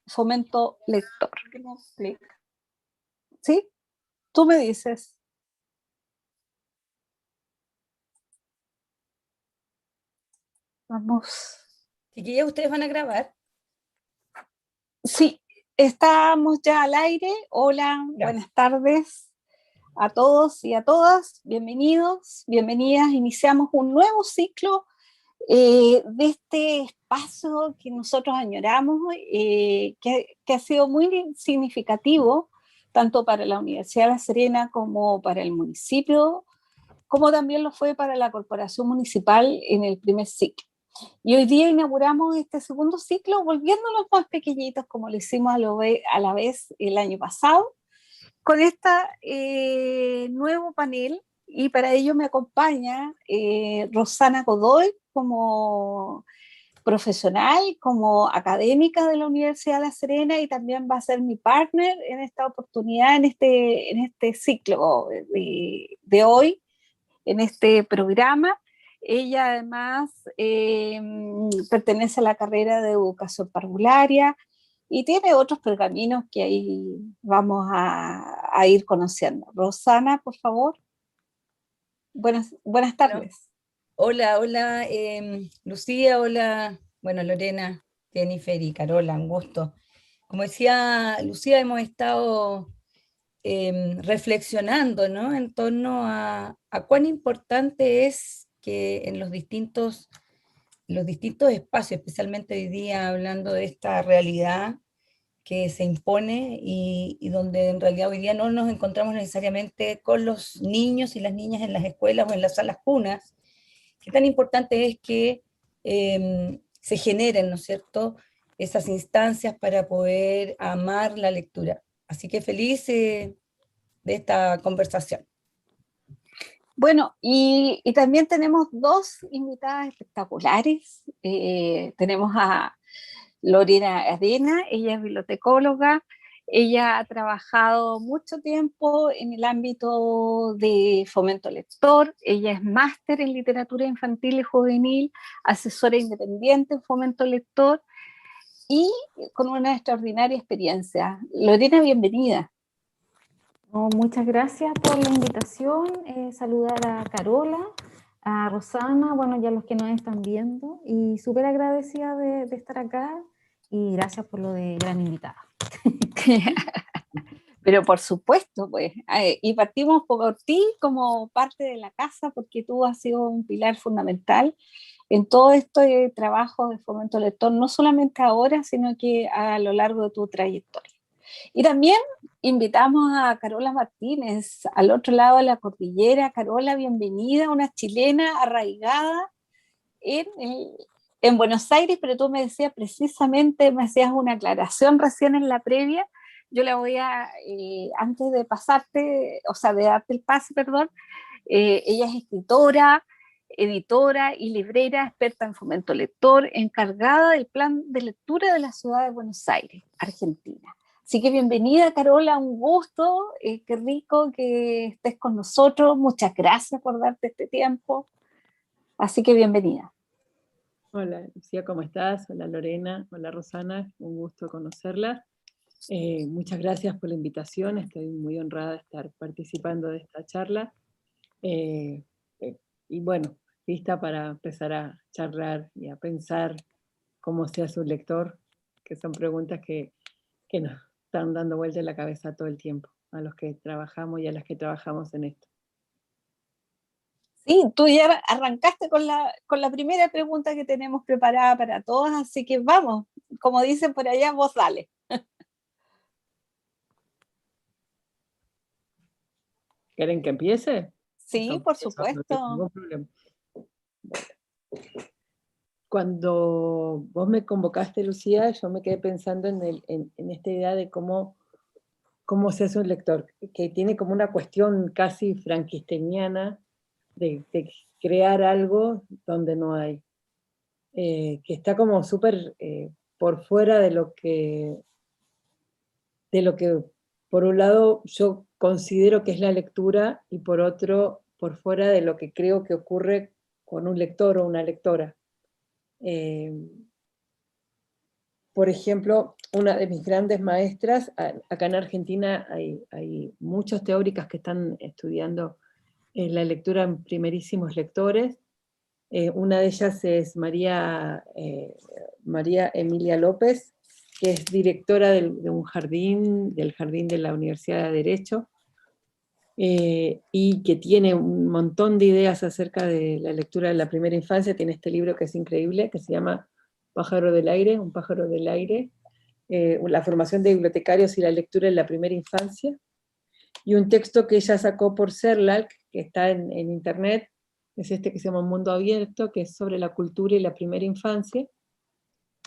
Fomento Lector. ¿Sí? Tú me dices. Vamos. Chiquillas, ¿ustedes van a grabar? Sí, estamos ya al aire. Hola, Ya. buenas tardes a todos y a todas. Bienvenidos, bienvenidas. Iniciamos un nuevo ciclo de este espacio que nosotros añoramos, que ha sido muy significativo, tanto para la Universidad de La Serena como para el municipio, como también lo fue para la Corporación Municipal en el primer ciclo. Y hoy día inauguramos este segundo ciclo volviéndonos más pequeñitos como lo hicimos a la vez el año pasado, con este nuevo panel, y para ello me acompaña Rosana Godoy como profesional, como académica de la Universidad de La Serena, y también va a ser mi partner en esta oportunidad, en este ciclo de hoy, en este programa. Ella además pertenece a la carrera de educación parvularia y tiene otros pergaminos que ahí vamos a ir conociendo. Rosana, por favor. Buenas Bueno, tardes. hola, Lucía, hola, bueno, Lorena, Jennifer y Carola, un gusto. Como decía Lucía, hemos estado reflexionando, ¿no? En torno a cuán importante es que en los distintos espacios, especialmente hoy día hablando de esta realidad que se impone y donde en realidad hoy día no nos encontramos necesariamente con los niños y las niñas en las escuelas o en las salas cunas, qué tan importante es que se generen, ¿no es cierto?, esas instancias para poder amar la lectura. Así que feliz de esta conversación. Bueno, y también tenemos dos invitadas espectaculares. Tenemos a Lorena Arena, ella es bibliotecóloga, ella ha trabajado mucho tiempo en el ámbito de fomento lector, ella es máster en literatura infantil y juvenil, asesora independiente en fomento lector y con una extraordinaria experiencia. Lorena, bienvenida. Oh, muchas gracias por la invitación. Saludar a Carola, a Rosana, bueno, ya los que nos están viendo, y súper agradecida de estar acá y gracias por lo de gran invitada. Pero por supuesto, pues, y partimos por ti como parte de la casa, porque tú has sido un pilar fundamental en todo este trabajo de fomento lector, no solamente ahora, sino que a lo largo de tu trayectoria. Y también invitamos a Carola Martínez, al otro lado de la cordillera. Carola, bienvenida, una chilena arraigada en, en Buenos Aires, pero tú me decías precisamente, me hacías una aclaración recién en la previa. Yo la voy a, antes de pasarte, o sea, de darte el pase, perdón, ella es escritora, editora y librera, experta en fomento lector, encargada del plan de lectura de la ciudad de Buenos Aires, Argentina. Así que bienvenida, Carola, un gusto, qué rico que estés con nosotros, muchas gracias por darte este tiempo, así que bienvenida. Hola, Lucía, ¿cómo estás? Hola, Lorena. Hola, Rosana. Un gusto conocerlas. Muchas gracias por la invitación. Estoy muy honrada de estar participando de esta charla. Y bueno, lista para empezar a charlar y a pensar cómo se hace un lector, que son preguntas que nos están dando vuelta en la cabeza todo el tiempo, a los que trabajamos y a las que trabajamos en esto. Sí, tú ya arrancaste con la primera pregunta que tenemos preparada para todos, así que vamos, como dicen por allá, vos dale. ¿Quieren que empiece? Sí, por supuesto. No tengo problema. Cuando vos me convocaste, Lucía, yo me quedé pensando en esta idea de cómo se hace un lector, que tiene como una cuestión casi frankensteiniana de crear algo donde no hay, que está como súper por fuera de lo que por un lado yo considero que es la lectura y por otro por fuera de lo que creo que ocurre con un lector o una lectora. por ejemplo, una de mis grandes maestras, acá en Argentina hay muchas teóricas que están estudiando la lectura en primerísimos lectores. Una de ellas es María Emilia López, que es directora de un jardín, del jardín de la Universidad de Derecho, y que tiene un montón de ideas acerca de la lectura de la primera infancia. Tiene este libro que es increíble, que se llama Pájaro del Aire, un pájaro del aire, la formación de bibliotecarios y la lectura en la primera infancia, y un texto que ella sacó por CERLAC, que está en internet, es este que se llama Mundo Abierto, que es sobre la cultura y la primera infancia.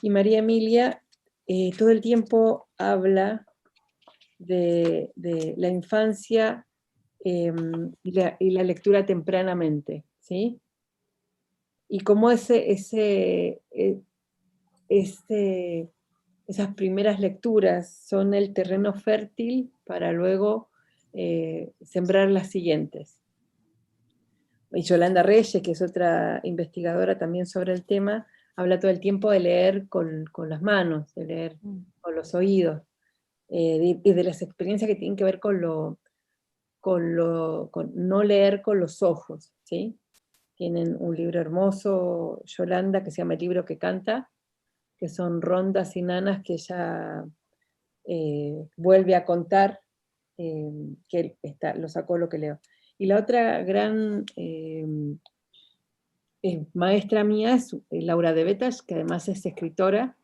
Y María Emilia todo el tiempo habla de la infancia y la lectura tempranamente, ¿sí? Y cómo esas primeras lecturas son el terreno fértil para luego sembrar las siguientes. Y Yolanda Reyes, que es otra investigadora también sobre el tema, habla todo el tiempo de leer con las manos, de leer con los oídos, y de las experiencias que tienen que ver con no leer con los ojos, ¿sí? Tienen un libro hermoso, Yolanda, que se llama El libro que canta, que son rondas y nanas que ella vuelve a contar, que lo sacó lo que leo. Y la otra gran maestra mía es Laura de Betas, que además es escritora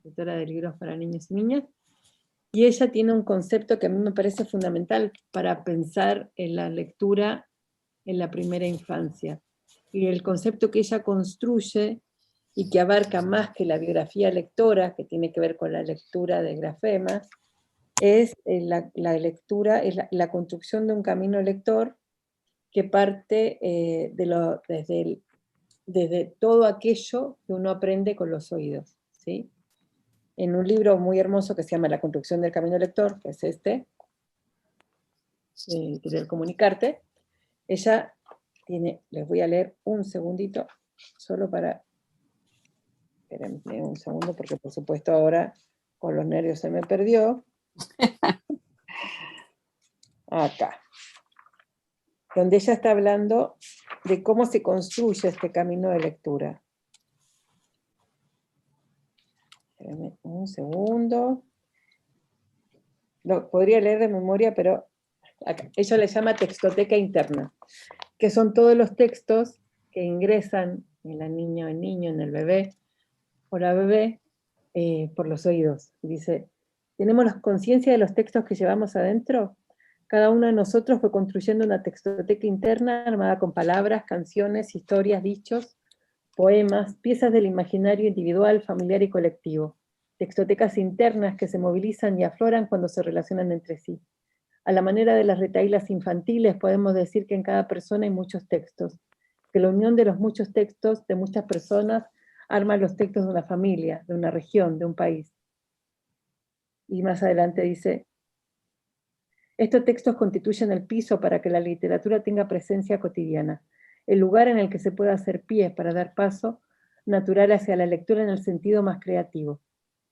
de libros para niños y niñas, y ella tiene un concepto que a mí me parece fundamental para pensar en la lectura en la primera infancia. Y el concepto que ella construye, y que abarca más que la biografía lectora, que tiene que ver con la lectura de grafemas, es la lectura, es la construcción de un camino lector que parte desde todo aquello que uno aprende con los oídos, ¿sí? En un libro muy hermoso que se llama La construcción del camino lector, que es este, Querer comunicarte, ella tiene, les voy a leer un segundito, solo para, espérenme un segundo, porque por supuesto ahora con los nervios se me perdió. Acá, donde ella está hablando de cómo se construye este camino de lectura. Espérenme un segundo. Lo podría leer de memoria, pero acá, ella le llama textoteca interna, que son todos los textos que ingresan en la niña o el niño, en el bebé o la bebé, por los oídos. Dice, ¿tenemos la conciencia de los textos que llevamos adentro? Cada uno de nosotros fue construyendo una textoteca interna armada con palabras, canciones, historias, dichos, poemas, piezas del imaginario individual, familiar y colectivo. Textotecas internas que se movilizan y afloran cuando se relacionan entre sí. A la manera de las retahílas infantiles, podemos decir que en cada persona hay muchos textos, que la unión de los muchos textos de muchas personas arma los textos de una familia, de una región, de un país. Y más adelante dice, estos textos constituyen el piso para que la literatura tenga presencia cotidiana, el lugar en el que se pueda hacer pie para dar paso natural hacia la lectura en el sentido más creativo,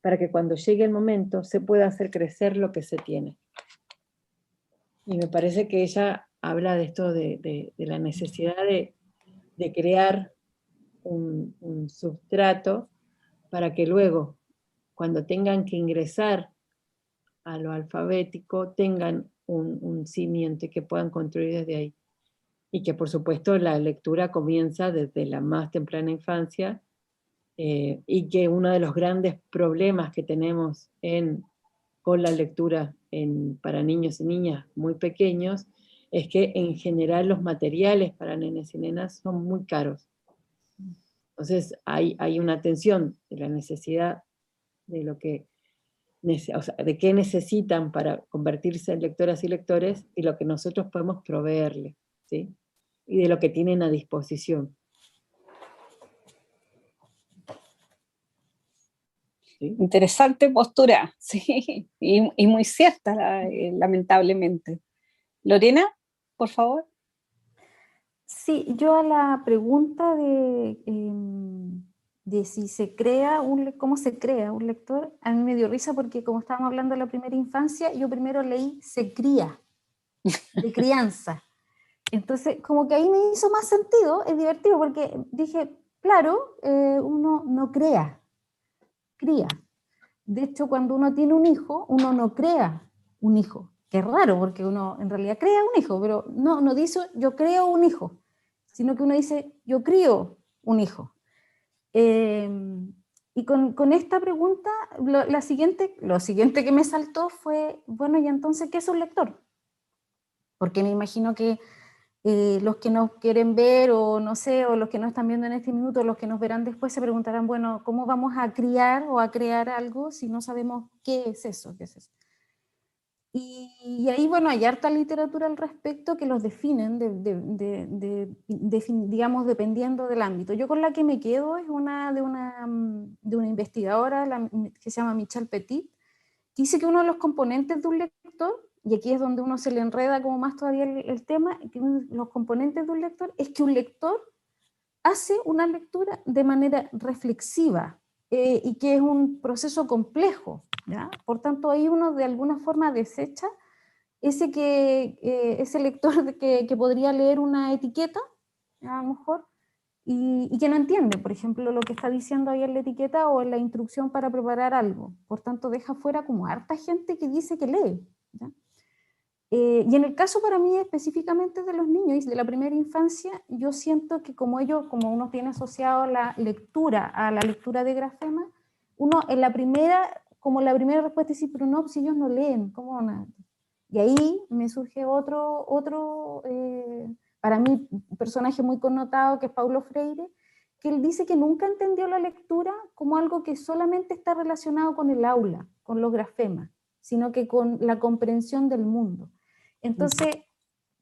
para que cuando llegue el momento se pueda hacer crecer lo que se tiene. Y me parece que ella habla de esto, de la necesidad de crear un substrato para que luego, cuando tengan que ingresar a lo alfabético, tengan un cimiento y que puedan construir desde ahí. Y que por supuesto la lectura comienza desde la más temprana infancia, y que uno de los grandes problemas que tenemos con la lectura para niños y niñas muy pequeños es que en general los materiales para nenes y nenas son muy caros. Entonces hay una tensión de la necesidad de lo que, o sea, de qué necesitan para convertirse en lectoras y lectores y lo que nosotros podemos proveerles, ¿sí? Y de lo que tienen a disposición. ¿Sí? Interesante postura, sí, y muy cierta, lamentablemente. Lorena, por favor. Sí, yo a la pregunta de si se crea cómo se crea un lector, a mí me dio risa porque como estábamos hablando de la primera infancia, yo primero leí se cría, de crianza. Entonces, como que ahí me hizo más sentido, es divertido, porque dije, claro, uno no crea, cría. De hecho, cuando uno tiene un hijo, uno no crea un hijo, que es raro, porque uno en realidad crea un hijo, pero no dice yo creo un hijo, sino que uno dice yo crío un hijo. Y con esta pregunta, lo siguiente que me saltó fue, bueno, ¿y entonces qué es un lector? Porque me imagino que los que nos quieren ver, o no sé, o los que nos están viendo en este minuto, los que nos verán después, se preguntarán, bueno, ¿cómo vamos a criar o a crear algo si no sabemos qué es eso? ¿Qué es eso? Y ahí, bueno, hay harta literatura al respecto que los definen, digamos, dependiendo del ámbito. Yo con la que me quedo es de una investigadora que se llama Michelle Petit, que dice que uno de los componentes de un lector, y aquí es donde uno se le enreda como más todavía el tema, que uno de los componentes de un lector es que un lector hace una lectura de manera reflexiva, y que es un proceso complejo, ¿ya? Por tanto, ahí uno de alguna forma desecha ese lector que podría leer una etiqueta, a lo mejor, y que no entiende, por ejemplo, lo que está diciendo ahí en la etiqueta o en la instrucción para preparar algo. Por tanto, deja fuera como harta gente que dice que lee, ¿ya? Y en el caso para mí específicamente de los niños y de la primera infancia, yo siento que como uno tiene asociado la lectura a la lectura de grafema, uno en la primera respuesta es decir, pero no, si ellos no leen, ¿cómo van a...? Y ahí me surge para mí, un personaje muy connotado que es Paulo Freire, que él dice que nunca entendió la lectura como algo que solamente está relacionado con el aula, con los grafemas, sino que con la comprensión del mundo. Entonces,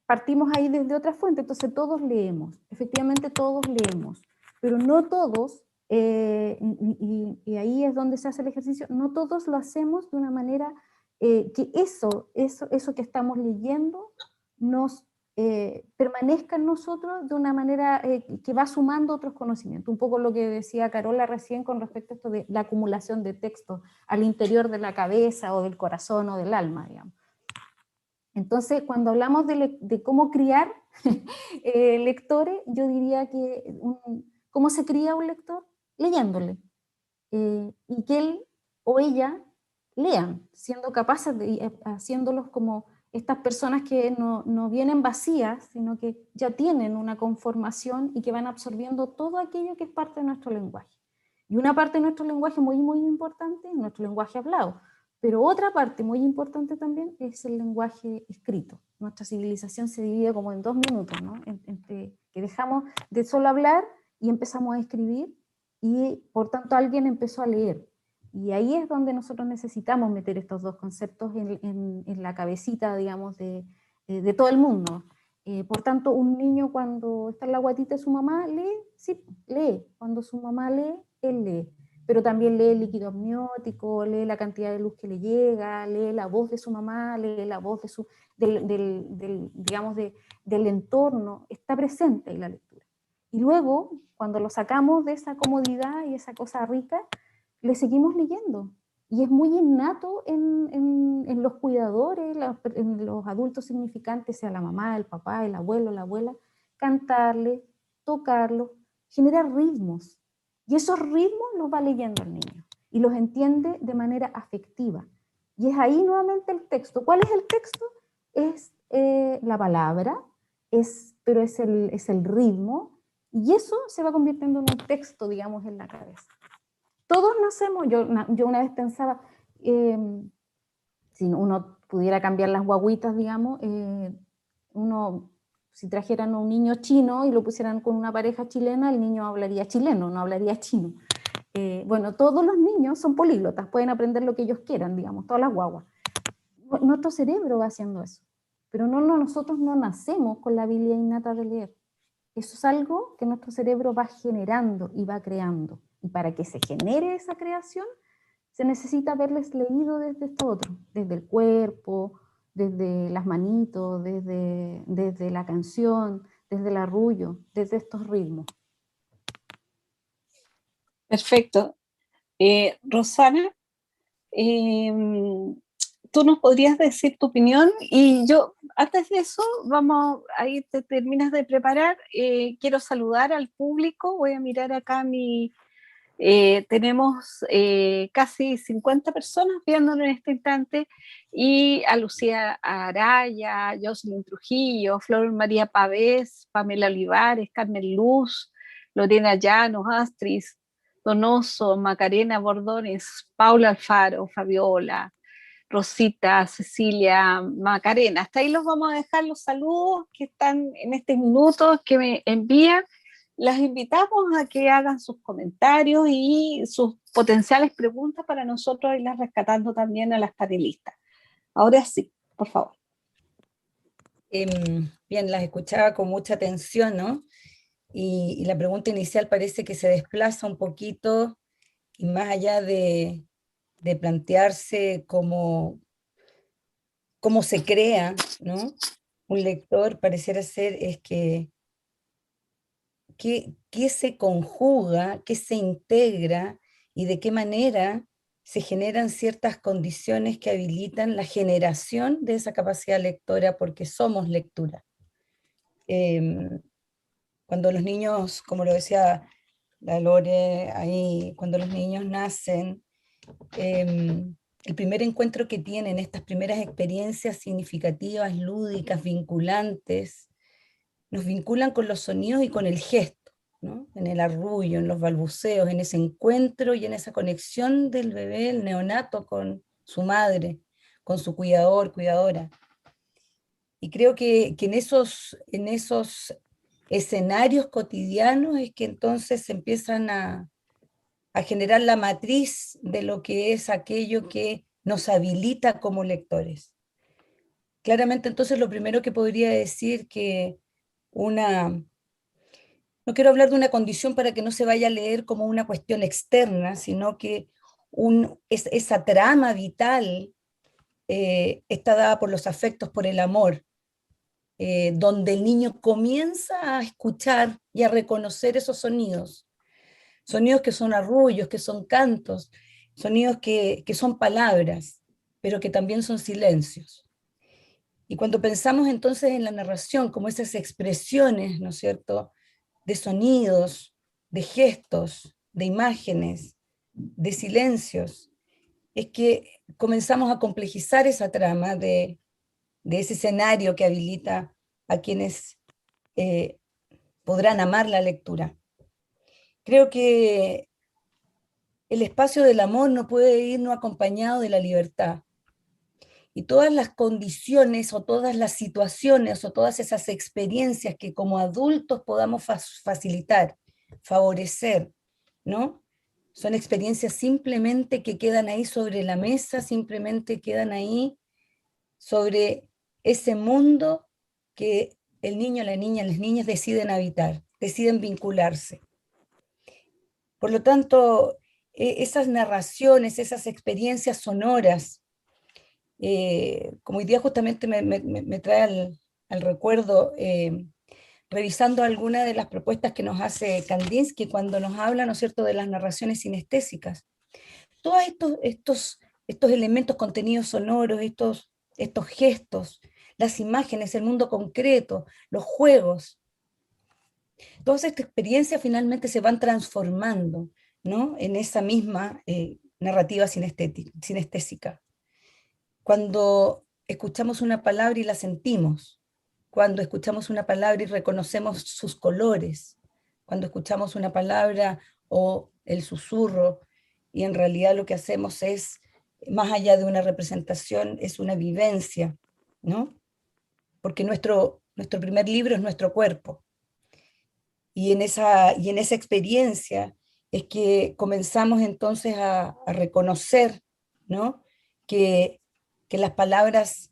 partimos ahí desde otra fuente, entonces todos leemos, efectivamente todos leemos, pero no todos, y ahí es donde se hace el ejercicio, no todos lo hacemos de una manera que eso que estamos leyendo nos permanezca en nosotros de una manera que va sumando otros conocimientos. Un poco lo que decía Carola recién con respecto a esto de la acumulación de texto al interior de la cabeza o del corazón o del alma, digamos. Entonces, cuando hablamos de cómo criar lectores, yo diría que ¿cómo se cría un lector? Leyéndole. Y que él o ella lean, siendo capaces haciéndolos como estas personas que no vienen vacías, sino que ya tienen una conformación y que van absorbiendo todo aquello que es parte de nuestro lenguaje. Y una parte de nuestro lenguaje muy, muy importante es nuestro lenguaje hablado, pero otra parte muy importante también es el lenguaje escrito. Nuestra civilización se divide como en 2 minutos, ¿no? Entre que dejamos de solo hablar y empezamos a escribir, y por tanto alguien empezó a leer. Y ahí es donde nosotros necesitamos meter estos dos conceptos en la cabecita, digamos, de todo el mundo. Por tanto, un niño cuando está en la guatita de su mamá, lee, sí, lee. Cuando su mamá lee, él lee. Pero también lee el líquido amniótico, lee la cantidad de luz que le llega, lee la voz de su mamá, lee la voz digamos, del entorno. Está presente ahí la lectura. Y luego, cuando lo sacamos de esa comodidad y esa cosa rica, le seguimos leyendo. Y es muy innato en los cuidadores, en los adultos significantes, sea la mamá, el papá, el abuelo, la abuela, cantarle, tocarlo, generar ritmos. Y esos ritmos los va leyendo el niño y los entiende de manera afectiva. Y es ahí nuevamente el texto. ¿Cuál es el texto? Es la palabra, pero es el ritmo, y eso se va convirtiendo en un texto, digamos, en la cabeza. Todos nacemos, yo una vez pensaba, si uno pudiera cambiar las guaguitas, digamos, si trajeran a un niño chino y lo pusieran con una pareja chilena, el niño hablaría chileno, no hablaría chino. Bueno, todos los niños son políglotas, pueden aprender lo que ellos quieran, digamos, todas las guaguas. Nuestro cerebro va haciendo eso, pero nosotros no nacemos con la habilidad innata de leer. Eso es algo que nuestro cerebro va generando y va creando. Y para que se genere esa creación, se necesita haberles leído desde esto otro, desde el cuerpo, desde las manitos, desde la canción, desde el arrullo, desde estos ritmos. Perfecto. Rosana, eh, tú nos podrías decir tu opinión y yo, antes de eso, vamos, ahí te terminas de preparar, quiero saludar al público, voy a mirar acá tenemos casi 50 personas viéndonos en este instante, y a Lucía Araya, Jocelyn Trujillo, Flor María Pavés, Pamela Olivares, Carmen Luz, Lorena Llanos, Astrid Donoso, Macarena Bordones, Paula Alfaro, Fabiola, Rosita, Cecilia, Macarena. Hasta ahí los vamos a dejar los saludos que están en este minuto que me envían. Las invitamos a que hagan sus comentarios y sus potenciales preguntas para nosotros irlas rescatando también a las panelistas. Ahora sí, por favor. Bien, las escuchaba con mucha atención, ¿no? Y la pregunta inicial parece que se desplaza un poquito, y más allá de plantearse cómo se crea, ¿no?, un lector, pareciera ser es que qué se conjuga, qué se integra y de qué manera se generan ciertas condiciones que habilitan la generación de esa capacidad lectora, porque somos lectura. Cuando los niños, como lo decía la Lore ahí, cuando los niños nacen, el primer encuentro que tienen, estas primeras experiencias significativas, lúdicas, vinculantes, nos vinculan con los sonidos y con el gesto, ¿no? En el arrullo, en los balbuceos, en ese encuentro y en esa conexión del bebé, el neonato, con su madre, con su cuidador, cuidadora. Y creo que en esos escenarios cotidianos es que entonces se empiezan a generar la matriz de lo que es aquello que nos habilita como lectores. Claramente entonces lo primero que podría decir que no quiero hablar de una condición para que no se vaya a leer como una cuestión externa, sino que esa trama vital está dada por los afectos, por el amor, donde el niño comienza a escuchar y a reconocer esos sonidos que son arrullos, que son cantos, sonidos que son palabras, pero que también son silencios. Y cuando pensamos entonces en la narración como esas expresiones, ¿no es cierto?, de sonidos, de gestos, de imágenes, de silencios, es que comenzamos a complejizar esa trama de ese escenario que habilita a quienes podrán amar la lectura. Creo que el espacio del amor no puede ir no acompañado de la libertad. Y todas las condiciones o todas las situaciones o todas esas experiencias que como adultos podamos facilitar, favorecer, ¿no? Son experiencias simplemente que quedan ahí sobre la mesa, simplemente quedan ahí sobre ese mundo que el niño, la niña, las niñas deciden habitar, deciden vincularse. Por lo tanto, esas narraciones, esas experiencias sonoras, como hoy día justamente me trae al recuerdo, revisando algunas de las propuestas que nos hace Kandinsky cuando nos habla, ¿no es cierto?, de las narraciones sinestésicas. Todos estos elementos, contenidos sonoros, estos gestos, las imágenes, el mundo concreto, los juegos, todas estas experiencias finalmente se van transformando, ¿no?, en esa misma narrativa sinestésica. Cuando escuchamos una palabra y la sentimos, cuando escuchamos una palabra y reconocemos sus colores, cuando escuchamos una palabra o el susurro, y en realidad lo que hacemos es, más allá de una representación, es una vivencia, ¿no? Porque nuestro primer libro es nuestro cuerpo. Y en esa experiencia es que comenzamos entonces a reconocer, ¿no?, que las palabras,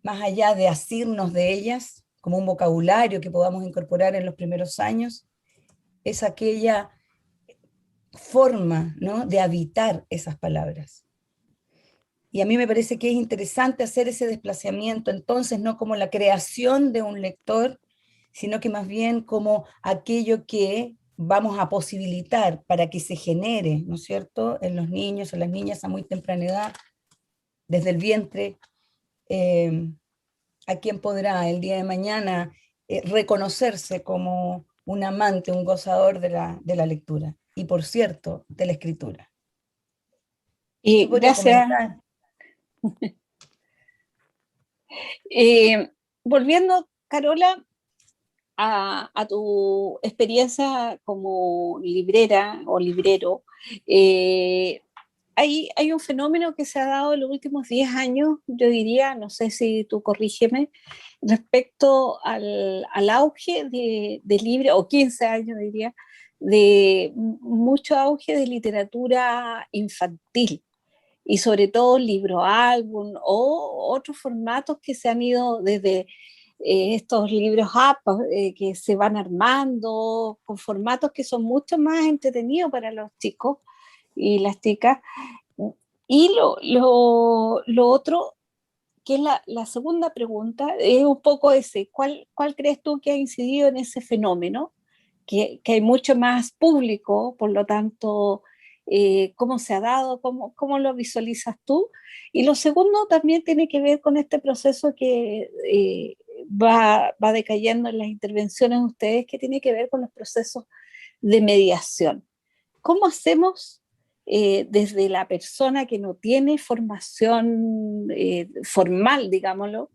más allá de asirnos de ellas, como un vocabulario que podamos incorporar en los primeros años, es aquella forma, ¿no?, de habitar esas palabras. Y a mí me parece que es interesante hacer ese desplazamiento, entonces, no como la creación de un lector, sino que más bien como aquello que vamos a posibilitar para que se genere, ¿no es cierto?, en los niños, en las niñas a muy temprana edad, desde el vientre, a quien podrá el día de mañana reconocerse como un amante, un gozador de la lectura, y por cierto, de la escritura. Y Yo podría gracias. comentar. Volviendo, Carola, a tu experiencia como librera o librero, hay un fenómeno que se ha dado en los últimos 10 años, yo diría, no sé si tú corrígeme, respecto al auge de libros, o 15 años diría, de mucho auge de literatura infantil y sobre todo libro álbum o otros formatos que se han ido desde estos libros app que se van armando con formatos que son mucho más entretenidos para los chicos y las chicas. Y lo otro, que es la segunda pregunta, es un poco ese, ¿cuál crees tú que ha incidido en ese fenómeno? Que hay mucho más público, por lo tanto, cómo se ha dado, cómo lo visualizas tú. Y lo segundo también tiene que ver con este proceso que va decayendo en las intervenciones de ustedes, que tiene que ver con los procesos de mediación. ¿Cómo hacemos desde la persona que no tiene formación formal, digámoslo,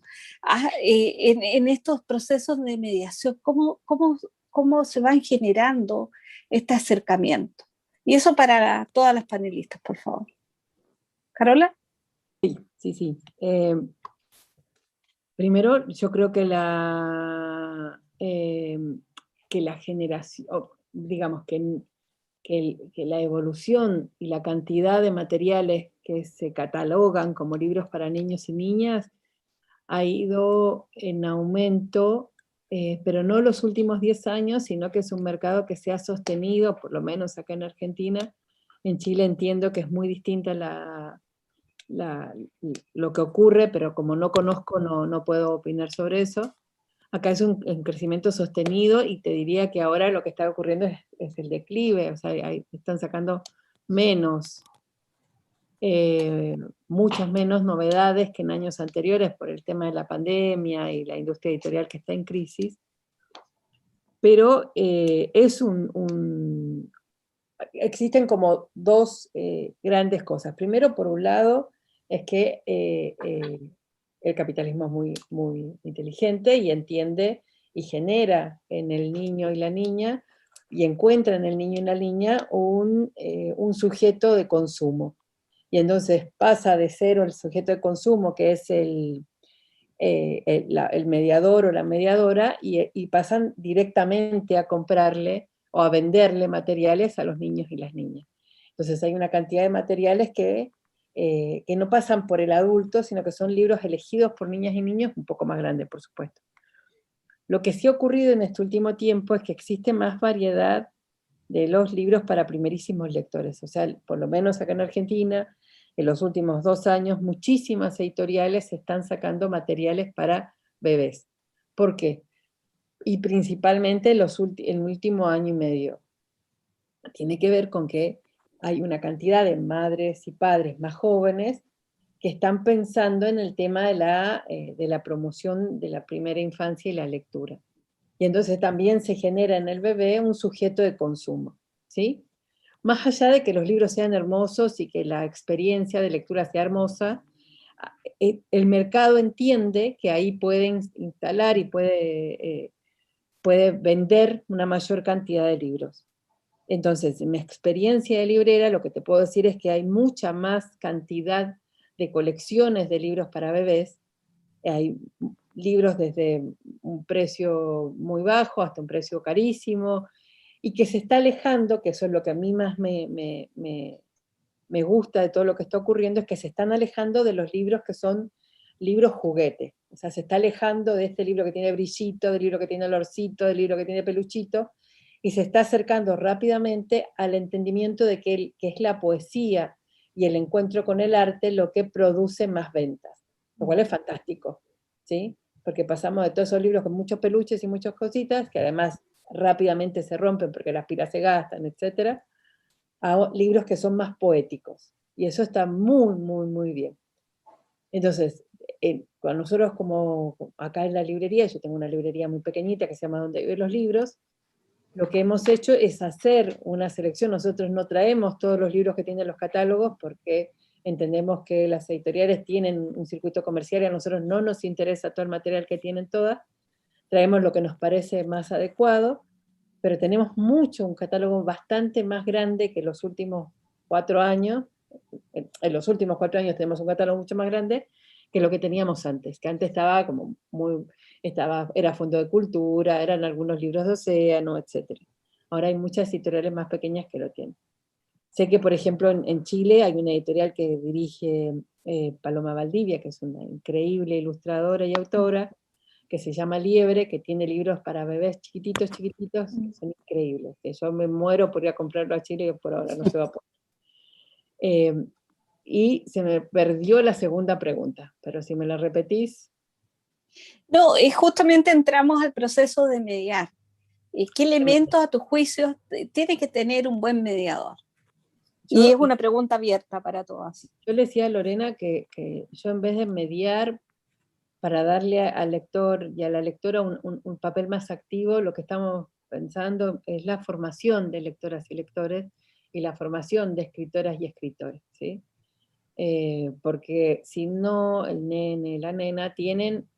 en estos procesos de mediación? ¿Cómo se van generando este acercamiento? Y eso para todas las panelistas, por favor. ¿Carola? Sí. Primero, yo creo que la generación, digamos que la evolución y la cantidad de materiales que se catalogan como libros para niños y niñas ha ido en aumento, pero no los últimos 10 años, sino que es un mercado que se ha sostenido, por lo menos acá en Argentina. En Chile entiendo que es muy distinta lo que ocurre, pero como no conozco, no puedo opinar sobre eso. Acá es un crecimiento sostenido, y te diría que ahora lo que está ocurriendo es el declive, o sea, están sacando menos, muchas menos novedades que en años anteriores por el tema de la pandemia y la industria editorial que está en crisis, pero existen como dos grandes cosas. Primero, por un lado, es que el capitalismo es muy, muy inteligente y entiende y genera en el niño y la niña, y encuentra en el niño y la niña un sujeto de consumo. Y entonces pasa de ser el sujeto de consumo, que es el mediador o la mediadora, y pasan directamente a comprarle o a venderle materiales a los niños y las niñas. Entonces hay una cantidad de materiales que no pasan por el adulto, sino que son libros elegidos por niñas y niños, un poco más grandes, por supuesto. Lo que sí ha ocurrido en este último tiempo es que existe más variedad de los libros para primerísimos lectores. O sea, por lo menos acá en Argentina, en los últimos 2 años, muchísimas editoriales están sacando materiales para bebés. ¿Por qué? Y principalmente el último año y medio. Tiene que ver con que hay una cantidad de madres y padres más jóvenes que están pensando en el tema de la promoción de la primera infancia y la lectura. Y entonces también se genera en el bebé un sujeto de consumo, ¿sí? Más allá de que los libros sean hermosos y que la experiencia de lectura sea hermosa, el mercado entiende que ahí pueden instalar y puede vender una mayor cantidad de libros. Entonces, en mi experiencia de librera, lo que te puedo decir es que hay mucha más cantidad de colecciones de libros para bebés. Hay libros desde un precio muy bajo hasta un precio carísimo, y que se está alejando, que eso es lo que a mí más me gusta de todo lo que está ocurriendo, es que se están alejando de los libros que son libros juguetes. O sea, se está alejando de este libro que tiene brillito, del libro que tiene olorcito, del libro que tiene peluchito, y se está acercando rápidamente al entendimiento de que es la poesía y el encuentro con el arte lo que produce más ventas, lo cual es fantástico, ¿sí? Porque pasamos de todos esos libros con muchos peluches y muchas cositas, que además rápidamente se rompen porque las pilas se gastan, etc., a libros que son más poéticos. Y eso está muy, muy, muy bien. Entonces, cuando nosotros como acá en la librería, yo tengo una librería muy pequeñita que se llama Donde Viven los Libros, lo que hemos hecho es hacer una selección. Nosotros no traemos todos los libros que tienen los catálogos porque entendemos que las editoriales tienen un circuito comercial y a nosotros no nos interesa todo el material que tienen todas. Traemos lo que nos parece más adecuado, pero tenemos un catálogo bastante más grande que los últimos 4 años. En los últimos 4 años tenemos un catálogo mucho más grande que lo que teníamos antes, que antes estaba como era Fondo de Cultura, eran algunos libros de Océano, etc. Ahora hay muchas editoriales más pequeñas que lo tienen. Sé que, por ejemplo, en Chile hay una editorial que dirige Paloma Valdivia, que es una increíble ilustradora y autora, que se llama Liebre, que tiene libros para bebés chiquititos, chiquititos, que son increíbles, que yo me muero por ir a comprarlo a Chile y por ahora no se va a poder. Y se me perdió la segunda pregunta, pero si me la repetís. No, justamente entramos al proceso de mediar. ¿Qué elementos a tu juicio tiene que tener un buen mediador? Y es una pregunta abierta para todas. Yo le decía a Lorena que yo, en vez de mediar para darle al lector y a la lectora un papel más activo, lo que estamos pensando es la formación de lectoras y lectores y la formación de escritoras y escritores, ¿sí? Porque si no, el nene, la nena tienen,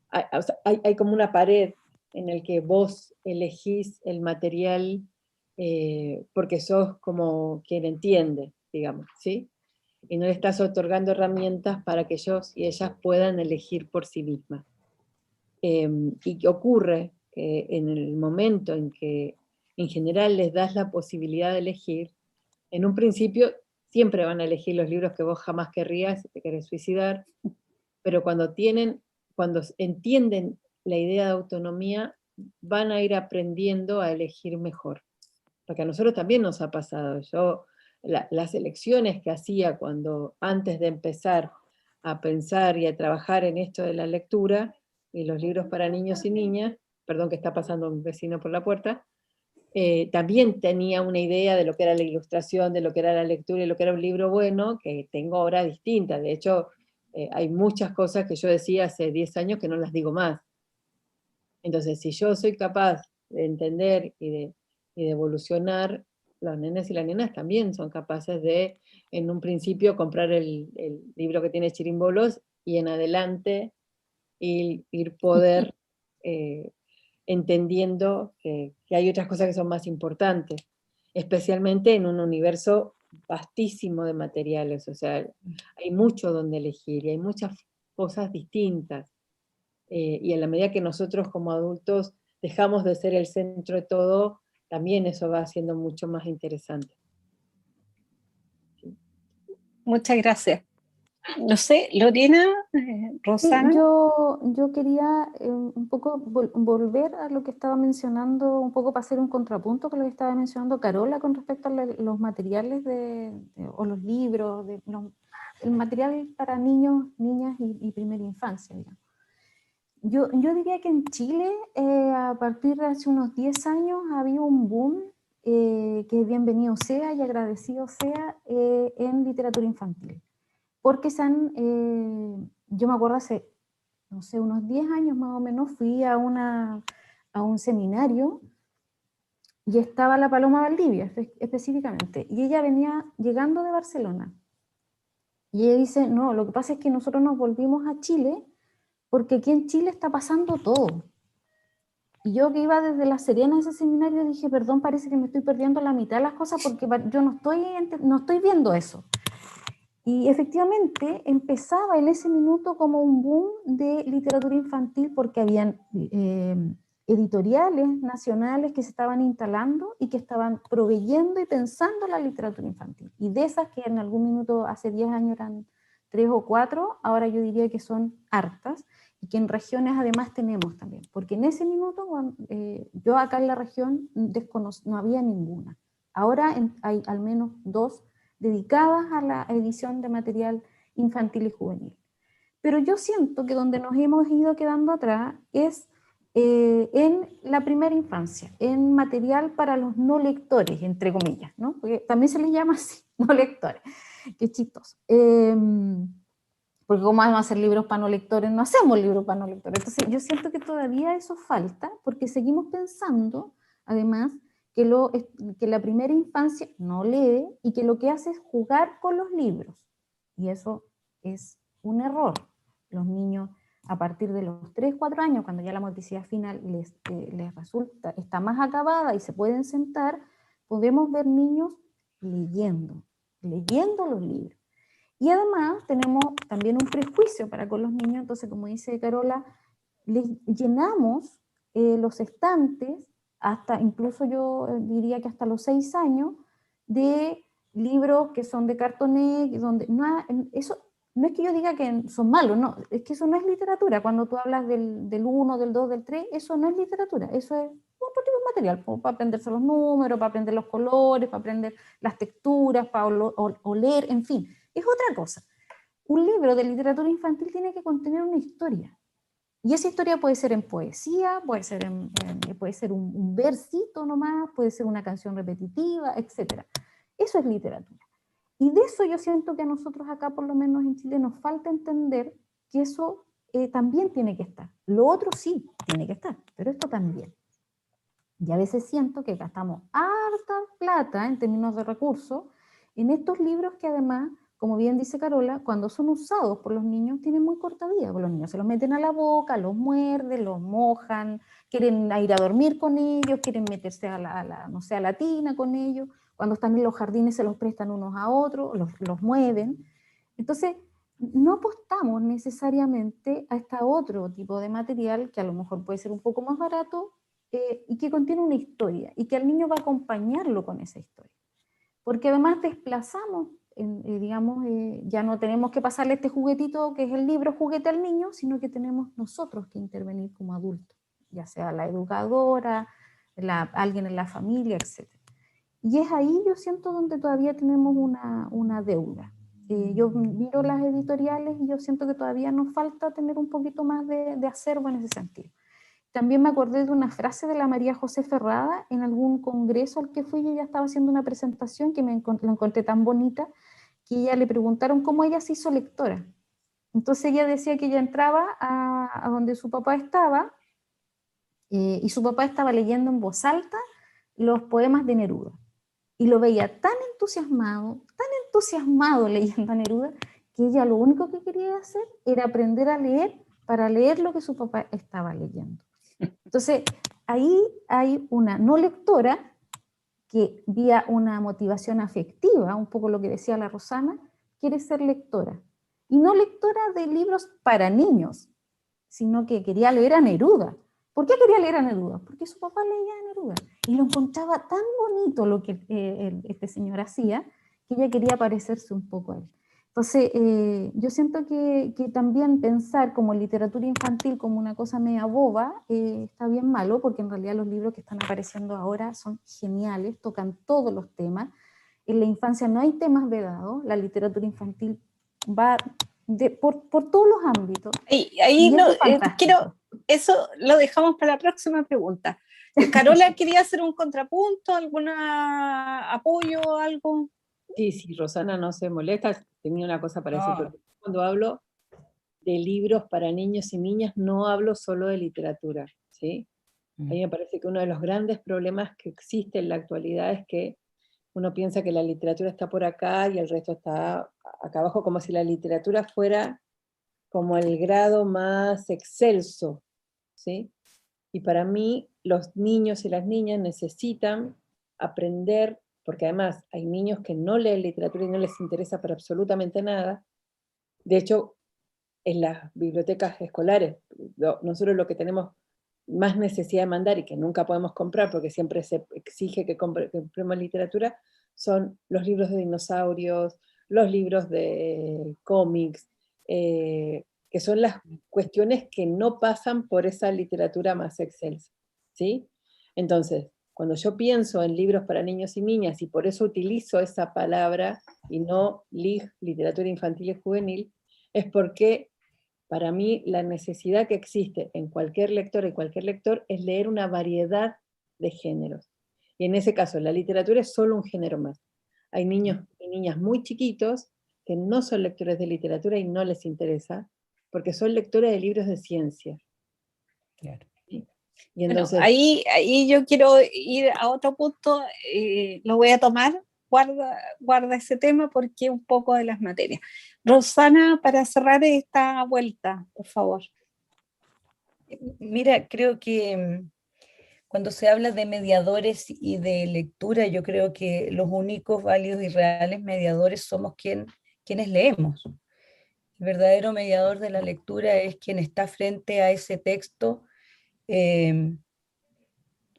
hay como una pared en el que vos elegís el material porque sos como quien entiende, digamos, ¿sí? Y no le estás otorgando herramientas para que ellos y ellas puedan elegir por sí mismas. Y que ocurre que en el momento en que en general les das la posibilidad de elegir, en un principio siempre van a elegir los libros que vos jamás querrías si te querés suicidar, pero cuando entienden la idea de autonomía, van a ir aprendiendo a elegir mejor. Porque a nosotros también nos ha pasado. Las elecciones que hacía antes de empezar a pensar y a trabajar en esto de la lectura y los libros para niños y niñas, perdón que está pasando un vecino por la puerta, también tenía una idea de lo que era la ilustración, de lo que era la lectura y lo que era un libro bueno, que tengo ahora distinta. De hecho, hay muchas cosas que yo decía hace 10 años que no las digo más. Entonces, si yo soy capaz de entender y de evolucionar, los nenes y las nenas también son capaces de, en un principio, comprar el libro que tiene chirimbolos y en adelante ir poder entendiendo que hay otras cosas que son más importantes, especialmente en un universo vastísimo de materiales. O sea, hay mucho donde elegir y hay muchas cosas distintas. Y en la medida que nosotros como adultos dejamos de ser el centro de todo, también eso va siendo mucho más interesante. Muchas gracias. No sé, Lorena, Rosana. Sí, yo quería un poco volver a lo que estaba mencionando, un poco para hacer un contrapunto con lo que estaba mencionando Carola con respecto a los materiales o los libros, el material para niños, niñas y primera infancia, digamos. Yo diría que en Chile, a partir de hace unos 10 años, ha habido un boom que bienvenido sea y agradecido sea en literatura infantil. Porque yo me acuerdo hace, no sé, unos 10 años más o menos, fui a un seminario y estaba la Paloma Valdivia específicamente, y ella venía llegando de Barcelona. Y ella dice, no, lo que pasa es que nosotros nos volvimos a Chile porque aquí en Chile está pasando todo. Y yo que iba desde La Serena a ese seminario dije, perdón, parece que me estoy perdiendo la mitad de las cosas porque yo no estoy viendo eso. Y efectivamente empezaba en ese minuto como un boom de literatura infantil porque habían editoriales nacionales que se estaban instalando y que estaban proveyendo y pensando la literatura infantil. Y de esas que en algún minuto hace 10 años eran 3 o 4, ahora yo diría que son hartas y que en regiones además tenemos también. Porque en ese minuto, yo acá en la región no había ninguna. Ahora hay al menos 2 dedicadas a la edición de material infantil y juvenil. Pero yo siento que donde nos hemos ido quedando atrás es en la primera infancia, en material para los no lectores, entre comillas, ¿no? Porque también se les llama así, no lectores, qué chistoso. Porque como vamos a hacer libros para no lectores, no hacemos libros para no lectores. Entonces yo siento que todavía eso falta, porque seguimos pensando, además, que la primera infancia no lee y que lo que hace es jugar con los libros. Y eso es un error. Los niños, a partir de los 3, 4 años, cuando ya la motricidad final les resulta, está más acabada y se pueden sentar, podemos ver niños leyendo los libros. Y además tenemos también un prejuicio para con los niños, entonces como dice Carola, les llenamos los estantes, hasta incluso yo diría que hasta los 6 años, de libros que son de cartoné, donde eso no es que yo diga que son malos, no, es que eso no es literatura. Cuando tú hablas del 1, del 2, del 3, eso no es literatura, eso es otro tipo de material, para aprenderse los números, para aprender los colores, para aprender las texturas, para oler, en fin, es otra cosa. Un libro de literatura infantil tiene que contener una historia. Y esa historia puede ser en poesía, puede ser un versito nomás, puede ser una canción repetitiva, etc. Eso es literatura. Y de eso yo siento que a nosotros acá, por lo menos en Chile, nos falta entender que eso también tiene que estar. Lo otro sí tiene que estar, pero esto también. Y a veces siento que gastamos harta plata en términos de recursos en estos libros que además, como bien dice Carola, cuando son usados por los niños tienen muy corta vida, porque los niños se los meten a la boca, los muerden, los mojan, quieren ir a dormir con ellos, quieren meterse a la tina con ellos, cuando están en los jardines se los prestan unos a otros, los mueven. Entonces, no apostamos necesariamente a este otro tipo de material que a lo mejor puede ser un poco más barato y que contiene una historia y que al niño va a acompañarlo con esa historia. Porque además desplazamos, digamos, ya no tenemos que pasarle este juguetito que es el libro juguete al niño, sino que tenemos nosotros que intervenir como adultos, ya sea la educadora, alguien en la familia, etc. Y es ahí, yo siento, donde todavía tenemos una deuda. Yo miro las editoriales y yo siento que todavía nos falta tener un poquito más de acervo en ese sentido. También me acordé de una frase de la María José Ferrada en algún congreso al que fui, y ella estaba haciendo una presentación que lo encontré tan bonita, que ella le preguntaron cómo ella se hizo lectora. Entonces ella decía que ella entraba a donde su papá estaba, y su papá estaba leyendo en voz alta los poemas de Neruda. Y lo veía tan entusiasmado leyendo a Neruda, que ella lo único que quería hacer era aprender a leer para leer lo que su papá estaba leyendo. Entonces, ahí hay una no lectora que vía una motivación afectiva, un poco lo que decía la Rosana, quiere ser lectora. Y no lectora de libros para niños, sino que quería leer a Neruda. ¿Por qué quería leer a Neruda? Porque su papá leía a Neruda. Y lo encontraba tan bonito lo que este señor hacía, que ella quería parecerse un poco a él. Entonces, yo siento que también pensar como literatura infantil como una cosa media boba está bien malo, porque en realidad los libros que están apareciendo ahora son geniales, tocan todos los temas. En la infancia no hay temas vedados, la literatura infantil va por todos los ámbitos. Ahí no, eso lo dejamos para la próxima pregunta. Carola, ¿quería hacer un contrapunto, algún apoyo, algo? Sí, Rosana no se molesta, tenía una cosa para decir, porque cuando hablo de libros para niños y niñas, no hablo solo de literatura, ¿sí? A mí me parece que uno de los grandes problemas que existe en la actualidad es que uno piensa que la literatura está por acá y el resto está acá abajo, como si la literatura fuera como el grado más excelso, ¿sí? Y para mí, los niños y las niñas necesitan aprender, porque además hay niños que no leen literatura y no les interesa para absolutamente nada. De hecho, en las bibliotecas escolares, nosotros lo que tenemos más necesidad de mandar y que nunca podemos comprar porque siempre se exige que compremos literatura, son los libros de dinosaurios, los libros de cómics, que son las cuestiones que no pasan por esa literatura más excelsa, ¿sí? Entonces, cuando yo pienso en libros para niños y niñas, y por eso utilizo esa palabra, y no LIJ, literatura infantil y juvenil, es porque Para mí, la necesidad que existe en cualquier lector y cualquier lector es leer una variedad de géneros. Y en ese caso, la literatura es solo un género más. Hay niños y niñas muy chiquitos que no son lectores de literatura y no les interesa, porque son lectores de libros de ciencia. Claro. ¿Sí? Y Bueno, entonces, ahí yo quiero ir a otro punto, lo voy a tomar, guarda ese tema porque un poco de las materias. Rosana, para cerrar esta vuelta, por favor. Mira, creo que cuando se habla de mediadores y de lectura, yo creo que los únicos válidos y reales mediadores somos quienes leemos. El verdadero mediador de la lectura es quien está frente a ese texto eh,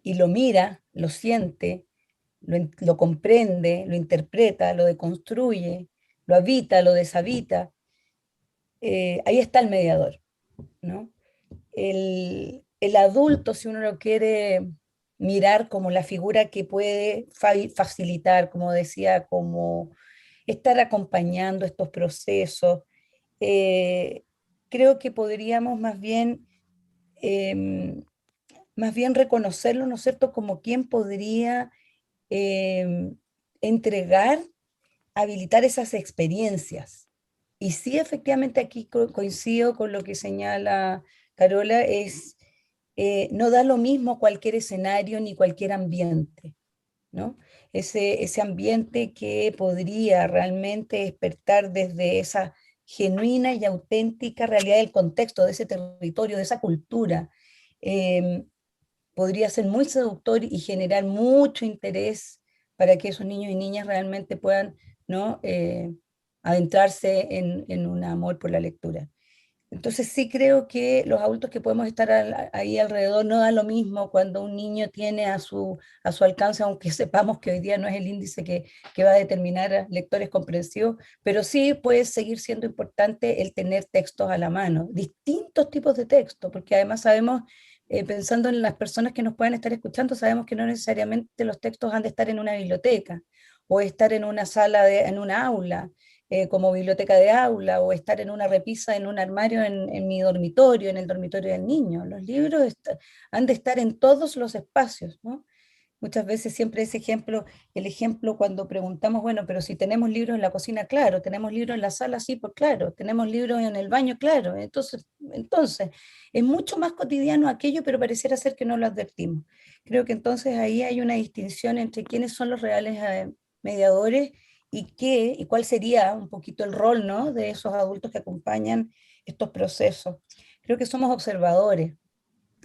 y lo mira, lo siente, lo comprende, lo interpreta, lo deconstruye, lo habita, lo deshabita. Ahí está el mediador, ¿no? El adulto, si uno lo quiere mirar como la figura que puede facilitar, como decía, como estar acompañando estos procesos, eh, creo que podríamos más bien reconocerlo, ¿no es cierto?, como quien podría em, entregar, habilitar esas experiencias. Y sí, efectivamente, aquí coincido con lo que señala Carola, no da lo mismo cualquier escenario ni cualquier ambiente, ¿no? Ese ambiente que podría realmente despertar desde esa genuina y auténtica realidad del contexto, de ese territorio, de esa cultura, em, podría ser muy seductor y generar mucho interés para que esos niños y niñas realmente puedan, ¿no? Adentrarse en un amor por la lectura. Entonces sí creo que los adultos que podemos estar ahí alrededor no da lo mismo cuando un niño tiene a su alcance, aunque sepamos que hoy día no es el índice que va a determinar a lectores comprensivos, pero sí puede seguir siendo importante el tener textos a la mano, distintos tipos de textos, porque además sabemos, pensando en las personas que nos puedan estar escuchando, sabemos que no necesariamente los textos han de estar en una biblioteca o estar en una en una aula, como biblioteca de aula, o estar en una repisa en un armario en mi dormitorio, en el dormitorio del niño. Los libros han de estar en todos los espacios, ¿no? Muchas veces siempre ese ejemplo, el ejemplo cuando preguntamos, bueno, pero si tenemos libros en la cocina, claro, tenemos libros en la sala, sí, pues claro, tenemos libros en el baño, claro. Entonces, es mucho más cotidiano aquello, pero pareciera ser que no lo advertimos. Creo que entonces ahí hay una distinción entre quiénes son los reales mediadores y cuál sería un poquito el rol, ¿no?, de esos adultos que acompañan estos procesos. Creo que somos observadores.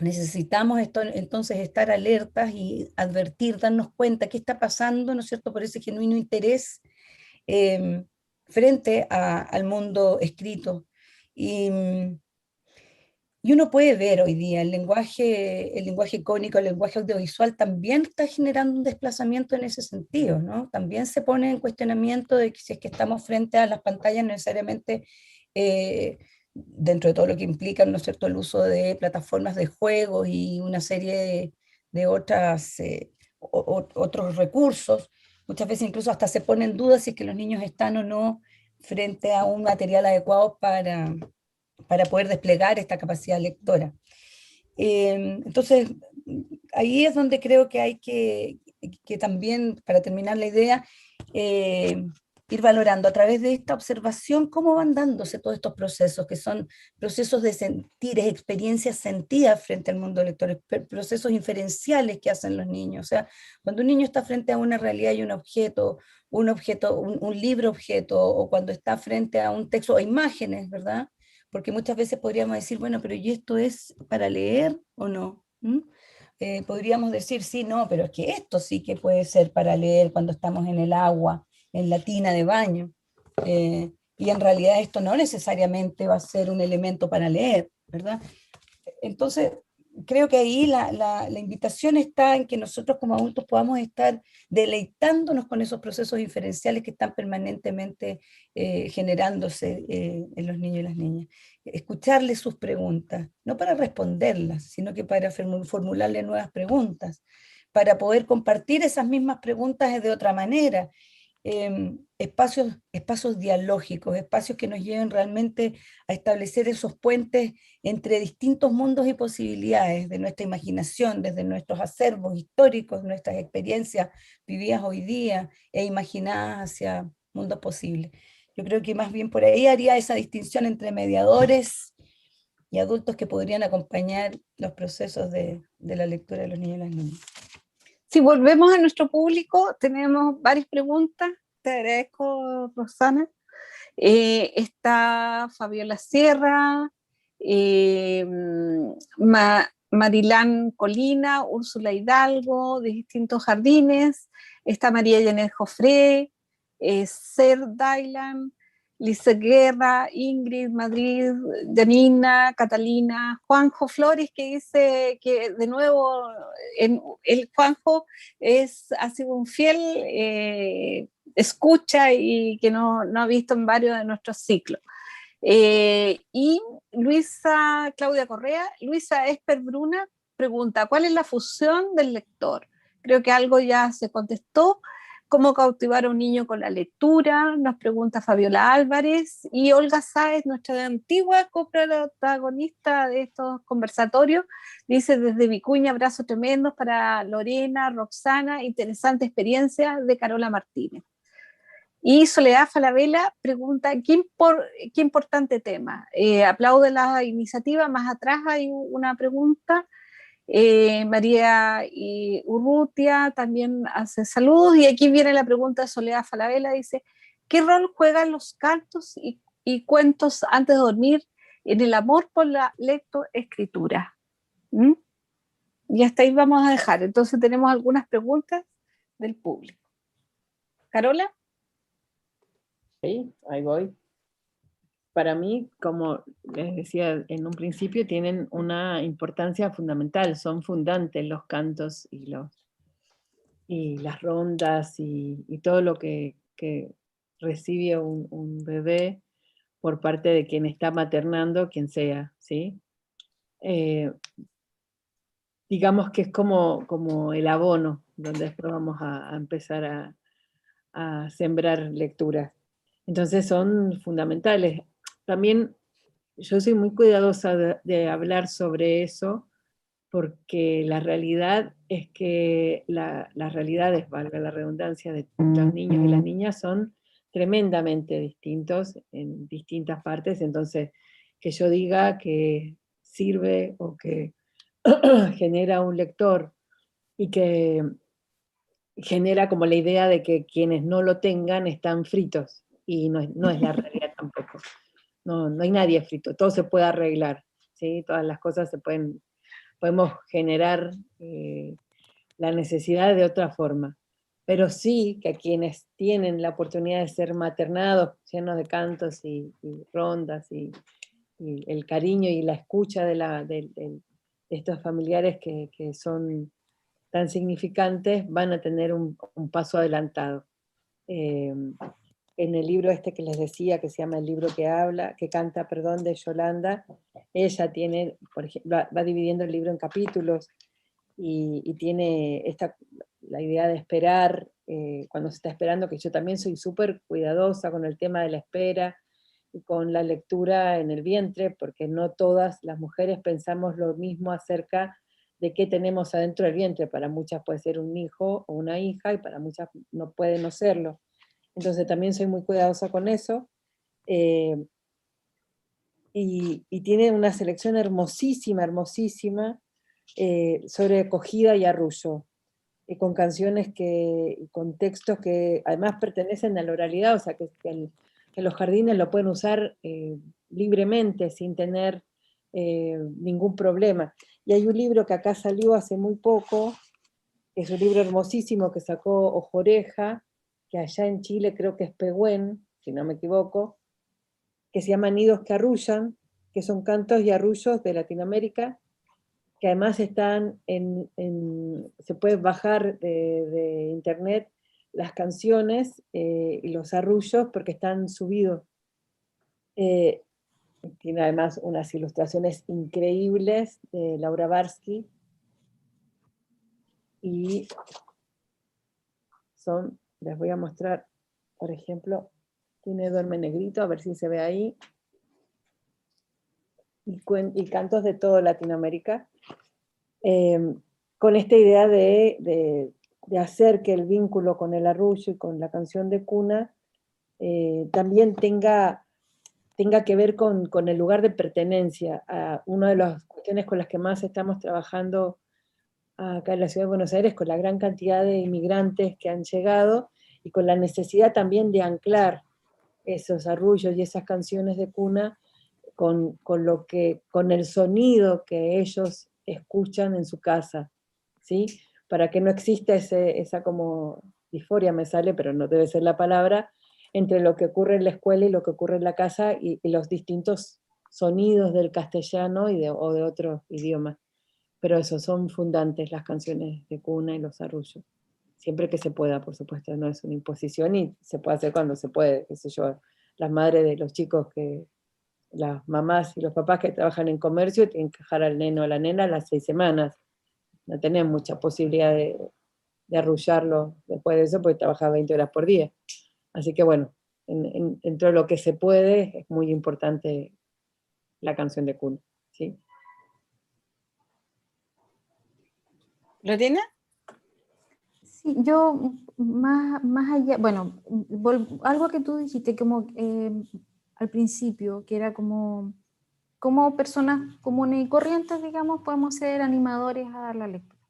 Necesitamos entonces estar alertas y advertir, darnos cuenta qué está pasando, ¿no es cierto?, por ese genuino interés eh, frente al mundo escrito. Y, y uno puede ver hoy día el lenguaje icónico, el lenguaje audiovisual también está generando un desplazamiento en ese sentido, ¿no? También se pone en cuestionamiento de que si es que estamos frente a las pantallas necesariamente, eh, dentro de todo lo que implica, ¿no es cierto?, el uso de plataformas de juegos y una serie de otras, otros recursos. Muchas veces incluso hasta se pone en duda si es que los niños están o no frente a un material adecuado para poder desplegar esta capacidad lectora. Entonces, ahí es donde creo que hay que también, para terminar la idea, ir valorando a través de esta observación cómo van dándose todos estos procesos, que son procesos de sentires, experiencias sentidas frente al mundo lector, procesos inferenciales que hacen los niños. O sea, cuando un niño está frente a una realidad y un libro objeto, o cuando está frente a un texto o imágenes, ¿verdad? Porque muchas veces podríamos decir, bueno, pero ¿y esto es para leer o no? Podríamos decir, sí, no, pero es que esto sí que puede ser para leer cuando estamos en el agua, en la tina de baño. Y en realidad esto no necesariamente va a ser un elemento para leer, ¿verdad? Entonces, creo que ahí la invitación está en que nosotros como adultos podamos estar deleitándonos con esos procesos inferenciales que están permanentemente generándose en los niños y las niñas. Escucharles sus preguntas, no para responderlas, sino que para formularle nuevas preguntas, para poder compartir esas mismas preguntas de otra manera. espacios dialógicos, espacios que nos lleven realmente a establecer esos puentes entre distintos mundos y posibilidades de nuestra imaginación, desde nuestros acervos históricos, nuestras experiencias vividas hoy día e imaginadas hacia mundos posibles. Yo creo que más bien por ahí haría esa distinción entre mediadores y adultos que podrían acompañar los procesos de la lectura de los niños y las niñas. Si volvemos a nuestro público, tenemos varias preguntas. Te agradezco, Rosana. Está Fabiola Sierra, Marilán Colina, Úrsula Hidalgo, de distintos jardines. Está María Janet Jofré, Ser Dailan, Lice Guerra, Ingrid Madrid, Janina, Catalina, Juanjo Flores, que dice que de nuevo el Juanjo ha sido un fiel escucha y que no ha visto en varios de nuestros ciclos. Y Luisa Claudia Correa, Luisa Esper Bruna pregunta, ¿cuál es la función del lector? Creo que algo ya se contestó. ¿Cómo cautivar a un niño con la lectura? Nos pregunta Fabiola Álvarez. Y Olga Sáez, nuestra antigua coprotagonista de estos conversatorios, dice: desde Vicuña, abrazos tremendos para Lorena, Roxana, interesante experiencia de Carola Martínez. Y Soledad Falabella pregunta, qué importante tema. Aplaude la iniciativa. Más atrás hay una pregunta. María Urrutia también hace saludos, y aquí viene la pregunta de Soledad Falabella, dice, ¿qué rol juegan los cantos y cuentos antes de dormir en el amor por la lectoescritura? Y hasta ahí vamos a dejar. Entonces tenemos algunas preguntas del público. ¿Carola? Sí, ahí voy. Para mí, como les decía en un principio, tienen una importancia fundamental, son fundantes los cantos y las rondas y todo lo que recibe un bebé por parte de quien está maternando, quien sea, ¿sí? Digamos que es como el abono, donde después vamos a empezar a sembrar lecturas. Entonces son fundamentales. También yo soy muy cuidadosa de hablar sobre eso, porque la realidad es que las realidades, valga la redundancia, de los niños y las niñas son tremendamente distintos en distintas partes. Entonces, que yo diga que sirve o que genera un lector y que genera como la idea de que quienes no lo tengan están fritos, y no es la realidad tampoco. No hay nadie frito, todo se puede arreglar, ¿sí? Todas las cosas podemos generar la necesidad de otra forma. Pero sí que a quienes tienen la oportunidad de ser maternados, llenos de cantos y rondas, y el cariño y la escucha de estos familiares que son tan significantes, van a tener un paso adelantado. En el libro este que les decía, que se llama El libro que canta, de Yolanda, ella tiene, por ejemplo, va dividiendo el libro en capítulos, y tiene la idea de esperar, cuando se está esperando, que yo también soy súper cuidadosa con el tema de la espera y con la lectura en el vientre, porque no todas las mujeres pensamos lo mismo acerca de qué tenemos adentro del vientre. Para muchas puede ser un hijo o una hija, y para muchas no puede no serlo. Entonces también soy muy cuidadosa con eso. Y tiene una selección hermosísima, hermosísima, sobre acogida y arrullo, con canciones con textos que además pertenecen a la oralidad, o sea que los jardines lo pueden usar libremente, sin tener ningún problema. Y hay un libro que acá salió hace muy poco, que es un libro hermosísimo que sacó Ojoreja, que allá en Chile creo que es Pehuen, si no me equivoco, que se llama Nidos que arrullan, que son cantos y arrullos de Latinoamérica, que además están se puede bajar de internet las canciones y los arrullos, porque están subidos. Tiene además unas ilustraciones increíbles de Laura Barsky, y les voy a mostrar por ejemplo, tiene Duerme Negrito, a ver si se ve ahí, y cantos de toda Latinoamérica, con esta idea de hacer que el vínculo con el arrullo y con la canción de cuna también tenga que ver con el lugar de pertenencia. Una de las cuestiones con las que más estamos trabajando acá en la Ciudad de Buenos Aires, con la gran cantidad de inmigrantes que han llegado, y con la necesidad también de anclar esos arrullos y esas canciones de cuna con el sonido que ellos escuchan en su casa, ¿sí? Para que no exista esa como disforia, me sale, pero no debe ser la palabra, entre lo que ocurre en la escuela y lo que ocurre en la casa, y los distintos sonidos del castellano o de otros idiomas. Pero eso, son fundantes las canciones de cuna y los arrullos. Siempre que se pueda, por supuesto, no es una imposición y se puede hacer cuando se puede, qué sé yo. Las madres de los chicos, las mamás y los papás que trabajan en comercio tienen que dejar al neno o a la nena a las 6 semanas. No tienen mucha posibilidad de arrullarlo después de eso porque trabaja 20 horas por día. Así que bueno, dentro de lo que se puede, es muy importante la canción de cuna, ¿sí? ¿Lorena? Sí, yo más allá, bueno, algo que tú dijiste como al principio, que era como personas comunes y corrientes, digamos, podemos ser animadores a la lectura.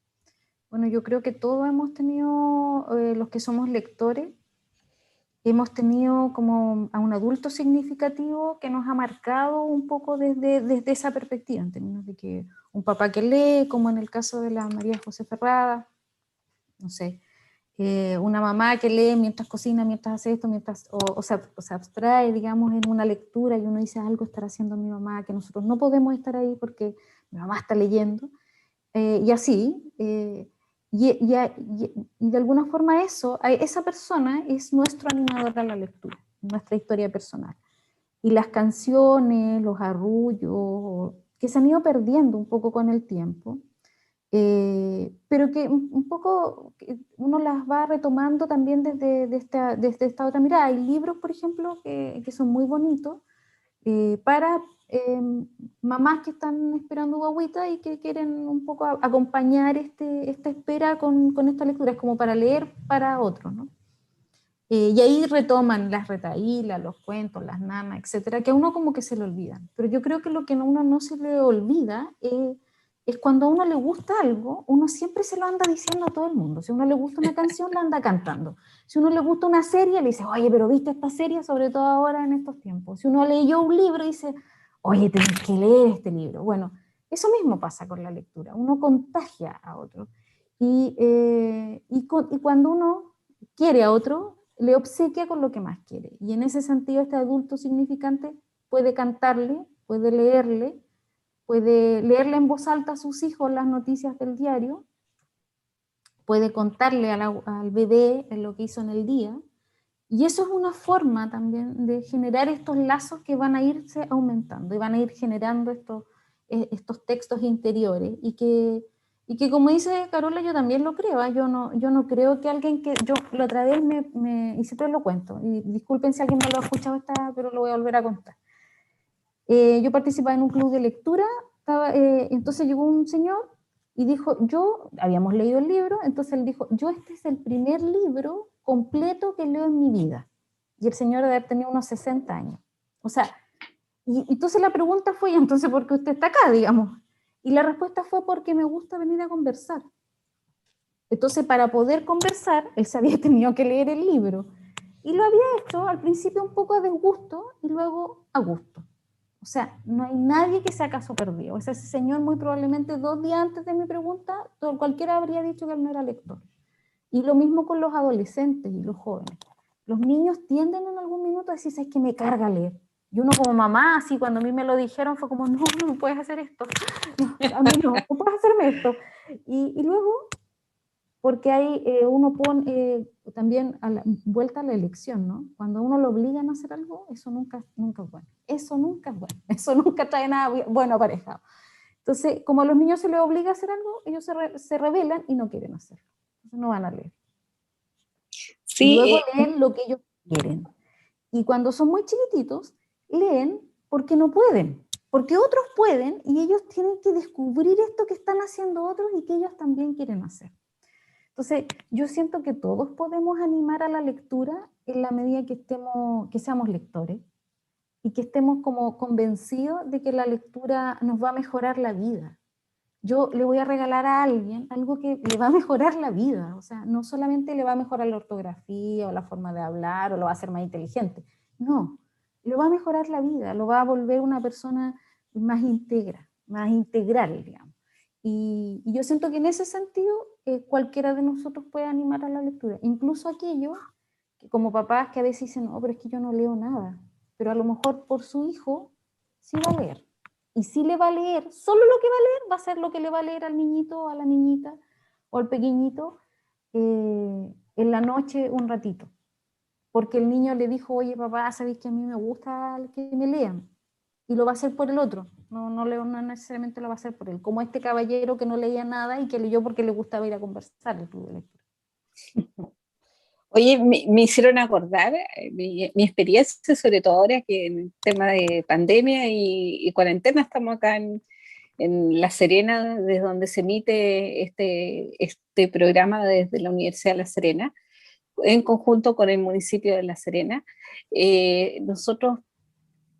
Bueno, yo creo que todos hemos tenido, los que somos lectores, hemos tenido como a un adulto significativo que nos ha marcado un poco desde esa perspectiva, en términos de que un papá que lee, como en el caso de la María José Ferrada, no sé, una mamá que lee mientras cocina, mientras hace esto, o se abstrae, digamos, en una lectura, y uno dice, algo estará haciendo mi mamá, que nosotros no podemos estar ahí porque mi mamá está leyendo, y así, y de alguna forma esa persona es nuestro animador a la lectura, nuestra historia personal. Y las canciones, los arrullos, que se han ido perdiendo un poco con el tiempo, pero que un poco uno las va retomando también desde esta otra mirada. Hay libros, por ejemplo, que son muy bonitos para mamás que están esperando guagüita y que quieren un poco acompañar esta espera con esta lectura. Es como para leer para otros, ¿no? Y ahí retoman las retahílas, los cuentos, las nanas, etcétera, que a uno como que se le olvidan. Pero yo creo que lo que a uno no se le olvida es cuando a uno le gusta algo, uno siempre se lo anda diciendo a todo el mundo. Si a uno le gusta una canción, la anda cantando. Si a uno le gusta una serie, le dice, oye, pero ¿viste esta serie? Sobre todo ahora en estos tiempos. Si uno leyó un libro, dice, oye, tienes que leer este libro. Bueno, eso mismo pasa con la lectura. Uno contagia a otro. Y cuando uno quiere a otro, le obsequia con lo que más quiere. Y en ese sentido, este adulto significante puede cantarle, puede leerle en voz alta a sus hijos las noticias del diario, puede contarle al bebé lo que hizo en el día, y eso es una forma también de generar estos lazos que van a irse aumentando y van a ir generando estos textos interiores, y que como dice Carola, yo también lo creo. Yo no creo que alguien que... Yo la otra vez y siempre lo cuento, y disculpen si alguien no lo ha escuchado, pero lo voy a volver a contar. Yo participaba en un club de lectura, entonces llegó un señor y dijo, habíamos leído el libro, entonces él dijo, este es el primer libro completo que leo en mi vida. Y el señor debe haber tenido unos 60 años. O sea, y entonces la pregunta fue, entonces, ¿por qué usted está acá, digamos? Y la respuesta fue, porque me gusta venir a conversar. Entonces, para poder conversar, él se había tenido que leer el libro. Y lo había hecho al principio un poco a desgusto y luego a gusto. O sea, no hay nadie que sea caso perdido. O sea, ese señor muy probablemente 2 días antes de mi pregunta, cualquiera habría dicho que él no era lector. Y lo mismo con los adolescentes y los jóvenes. Los niños tienden en algún minuto a decir, es que me carga leer. Y uno como mamá, así cuando a mí me lo dijeron, fue como, no puedes hacer esto. No, a mí no puedes hacerme esto. Y luego, porque hay, uno pone también vuelta a la elección, ¿no? Cuando uno lo obligan a hacer algo, eso nunca es bueno. Eso nunca es bueno. Eso nunca trae nada bueno aparejado. Entonces, como a los niños se les obliga a hacer algo, ellos se rebelan y no quieren hacerlo. Entonces no van a leer. Sí, y luego leen lo que ellos quieren. Y cuando son muy chiquititos, leen porque no pueden, porque otros pueden y ellos tienen que descubrir esto que están haciendo otros y que ellos también quieren hacer. Entonces, yo siento que todos podemos animar a la lectura en la medida que seamos lectores y que estemos como convencidos de que la lectura nos va a mejorar la vida. Yo le voy a regalar a alguien algo que le va a mejorar la vida, o sea, no solamente le va a mejorar la ortografía o la forma de hablar o lo va a hacer más inteligente, no, le va a mejorar la vida, lo va a volver una persona más íntegra, más integral, digamos. Y yo siento que en ese sentido cualquiera de nosotros puede animar a la lectura, incluso aquellos que como papás que a veces dicen, no, pero es que yo no leo nada, pero a lo mejor por su hijo sí va a leer. Y si le va a leer, solo lo que va a leer va a ser lo que le va a leer al niñito, a la niñita o al pequeñito en la noche un ratito. Porque el niño le dijo, oye papá, ¿sabéis que a mí me gusta que me lean? Y lo va a hacer por el otro, no necesariamente lo va a hacer por él. Como este caballero que no leía nada y que leyó porque le gustaba ir a conversar el club de lectura. Oye, me hicieron acordar mi experiencia, sobre todo ahora que en el tema de pandemia y cuarentena estamos acá en La Serena, desde donde se emite este programa desde la Universidad de La Serena, en conjunto con el municipio de La Serena. Nosotros,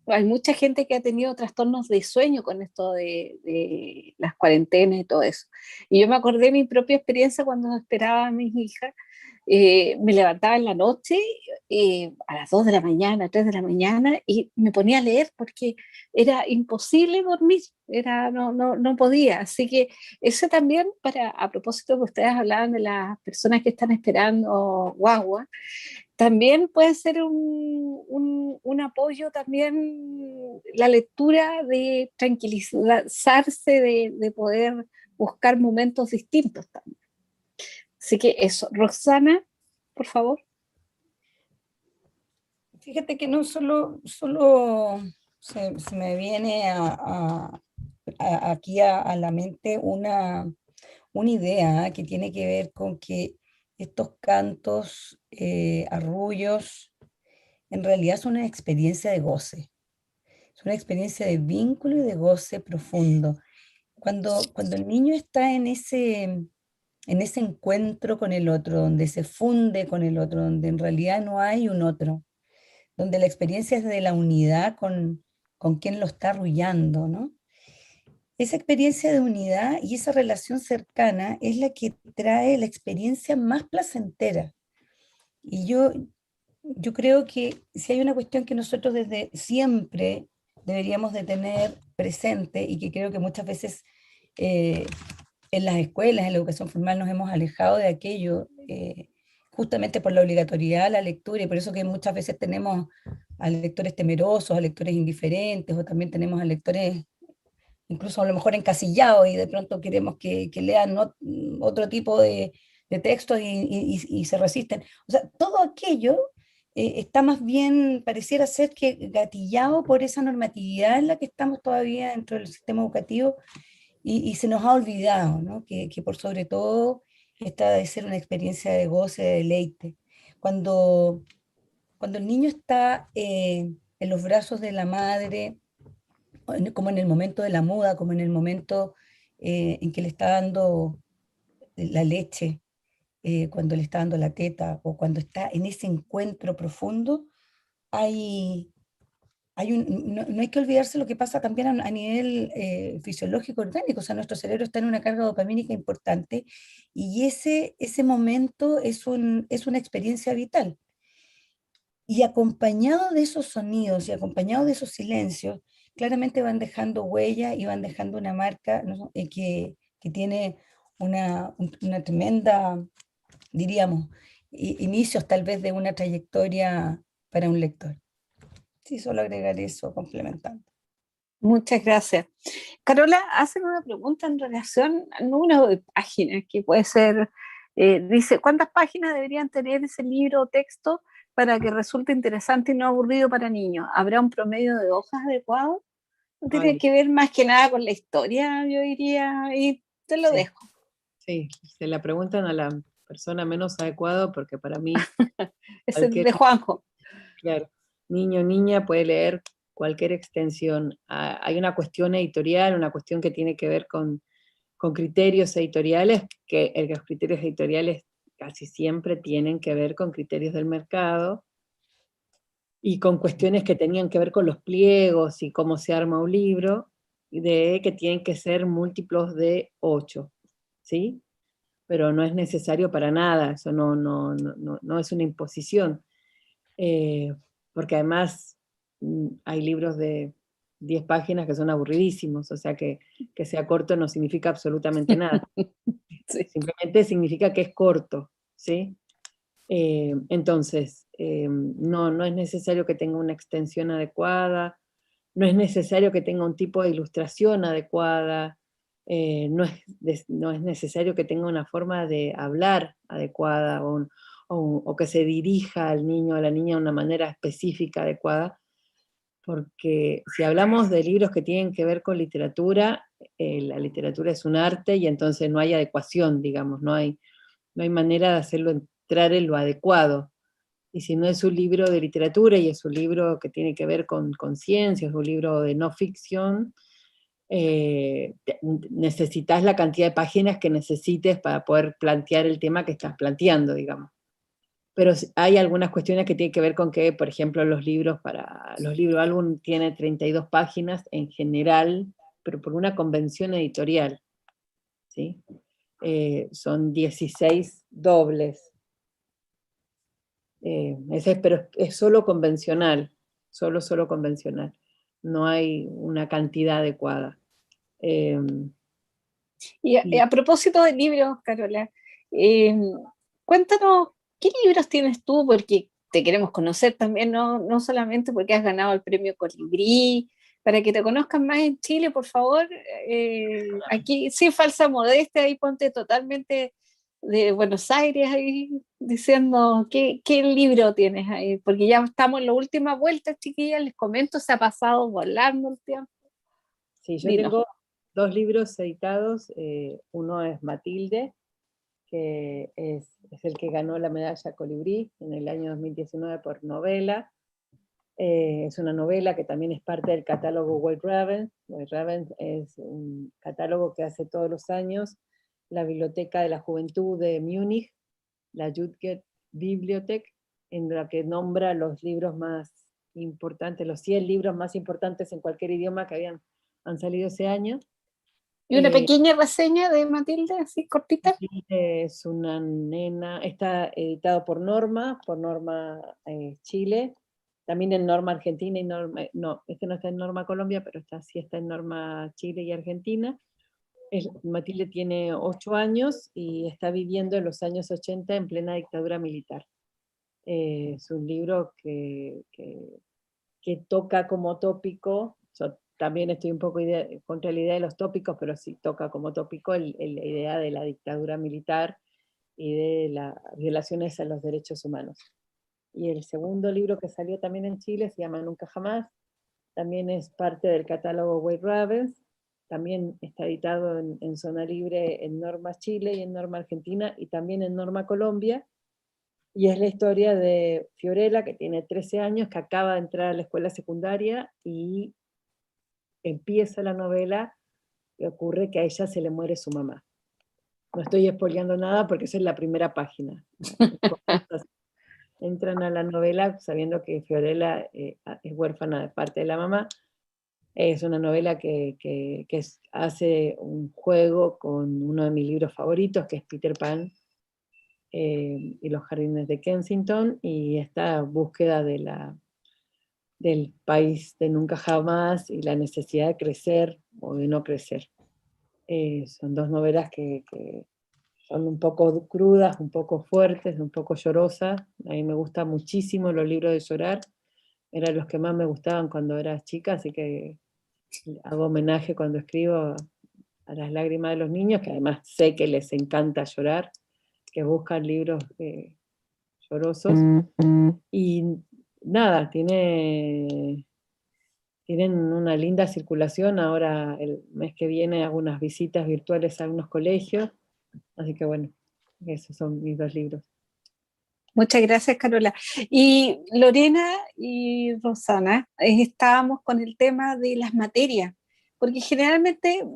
hay mucha gente que ha tenido trastornos de sueño con esto de las cuarentenas y todo eso. Y yo me acordé de mi propia experiencia cuando esperaba a mis hijas. Me levantaba en la noche a las 2 de la mañana, 3 de la mañana y me ponía a leer porque era imposible dormir, no podía. Así que eso también, a propósito que ustedes hablaban de las personas que están esperando guagua, también puede ser un apoyo también la lectura de tranquilizarse, de poder buscar momentos distintos también. Así que eso, Roxana, por favor. Fíjate que no solo se me viene aquí a la mente una idea que tiene que ver con que estos cantos, arrullos, en realidad son una experiencia de goce, es una experiencia de vínculo y de goce profundo. Cuando el niño está en ese encuentro con el otro, donde se funde con el otro, donde en realidad no hay un otro, donde la experiencia es de la unidad con quien lo está arrullando, ¿no? Esa experiencia de unidad y esa relación cercana es la que trae la experiencia más placentera. Y yo creo que si hay una cuestión que nosotros desde siempre deberíamos de tener presente y que creo que muchas veces en las escuelas, en la educación formal nos hemos alejado de aquello, justamente por la obligatoriedad de la lectura y por eso que muchas veces tenemos a lectores temerosos, a lectores indiferentes o también tenemos a lectores incluso a lo mejor encasillados y de pronto queremos que lean otro tipo de textos y se resisten. O sea, todo aquello está más bien, pareciera ser que gatillado por esa normatividad en la que estamos todavía dentro del sistema educativo y se nos ha olvidado, ¿no? Que por sobre todo esta debe ser una experiencia de goce, de deleite. Cuando el niño está en los brazos de la madre, como en el momento de la muda, como en el momento en que le está dando la leche, cuando le está dando la teta, o cuando está en ese encuentro profundo, hay, no hay que olvidarse lo que pasa también a nivel fisiológico orgánico, o sea, nuestro cerebro está en una carga dopamínica importante y ese momento es una experiencia vital. Y acompañado de esos sonidos y acompañado de esos silencios, claramente van dejando huella y van dejando una marca, ¿no? Que tiene una tremenda, diríamos, inicios tal vez de una trayectoria para un lector. Sí, solo agregar eso complementando. Muchas gracias. Carola, hacen una pregunta en relación al número de páginas, que puede ser, dice, ¿cuántas páginas deberían tener ese libro o texto para que resulte interesante y no aburrido para niños? ¿Habrá un promedio de hojas adecuado? No tiene que ver más que nada con la historia, yo diría, y te lo dejo. Sí, se la preguntan a la persona menos adecuada porque para mí... Es el de Juanjo. Claro, niño o niña puede leer cualquier extensión. Hay una cuestión editorial, una cuestión que tiene que ver con criterios editoriales, que los criterios editoriales casi siempre tienen que ver con criterios del mercado, y con cuestiones que tenían que ver con los pliegos y cómo se arma un libro, de que tienen que ser múltiplos de 8, ¿sí? Pero no es necesario para nada, eso no es una imposición, porque además hay libros de 10 páginas que son aburridísimos, o sea que sea corto no significa absolutamente nada. Sí. Simplemente significa que es corto, ¿sí? Entonces, no es necesario que tenga una extensión adecuada, no es necesario que tenga un tipo de ilustración adecuada, no es necesario que tenga una forma de hablar adecuada, o que se dirija al niño o a la niña de una manera específica adecuada, porque si hablamos de libros que tienen que ver con literatura, la literatura es un arte y entonces no hay adecuación, digamos, no hay manera de hacerlo entrar en lo adecuado. Y si no es un libro de literatura y es un libro que tiene que ver con ciencia, es un libro de no ficción, necesitas la cantidad de páginas que necesites para poder plantear el tema que estás planteando, digamos. Pero hay algunas cuestiones que tienen que ver con que, por ejemplo, los libros álbum tiene 32 páginas en general, pero por una convención editorial, ¿sí? Son 16 dobles. Pero es solo convencional, solo convencional. No hay una cantidad adecuada. Y a propósito de libros, Carola, eh, cuéntanos, ¿qué libros tienes tú? Porque te queremos conocer también, no solamente porque has ganado el premio Colibrí, para que te conozcan más en Chile, por favor, aquí sin falsa modestia, ahí ponte totalmente de Buenos Aires ahí diciendo qué libro tienes ahí, porque ya estamos en la última vuelta, chiquillas, les comento, se ha pasado volando el tiempo. Sí, yo Dinos. tengo 2 libros editados, uno es Matilde, que es el que ganó la medalla Colibrí en el año 2019 por novela. Es una novela que también es parte del catálogo White Raven. White Raven es un catálogo que hace todos los años la Biblioteca de la Juventud de Múnich, la Judget Bibliothek, en la que nombra los libros más importantes, los 100 libros más importantes en cualquier idioma que han salido ese año. Y una pequeña reseña de Matilde, así cortita. Es una nena, está editado por Norma Chile, también en Norma Argentina y Norma, no, este no está en Norma Colombia, pero sí está en Norma Chile y Argentina. Matilde tiene 8 años y está viviendo en los años 80 en plena dictadura militar. Es un libro que toca como tópico, yo también estoy un poco contra la idea de los tópicos, pero sí toca como tópico la idea de la dictadura militar y de las violaciones a los derechos humanos. Y el segundo libro que salió también en Chile se llama Nunca Jamás, también es parte del catálogo White Ravens, también está editado en Zona Libre en Norma Chile y en Norma Argentina y también en Norma Colombia, y es la historia de Fiorella, que tiene 13 años, que acaba de entrar a la escuela secundaria y empieza la novela y ocurre que a ella se le muere su mamá. No estoy spoileando nada porque esa es la primera página. Entran a la novela sabiendo que Fiorella es huérfana de parte de la mamá. Es una novela que hace un juego con uno de mis libros favoritos, que es Peter Pan, y los jardines de Kensington, y esta búsqueda del país de nunca jamás y la necesidad de crecer o de no crecer. Son 2 novelas que son un poco crudas, un poco fuertes, un poco llorosas. A mí me gustan muchísimo los libros de llorar, eran los que más me gustaban cuando era chica, así que hago homenaje cuando escribo a las lágrimas de los niños, que además sé que les encanta llorar, que buscan libros llorosos. Y nada, tienen una linda circulación. Ahora el mes que viene hago unas visitas virtuales a algunos colegios, así que bueno, esos son mis 2 libros. Muchas gracias, Carola. Y Lorena y Rosana, estábamos con el tema de las materias, porque generalmente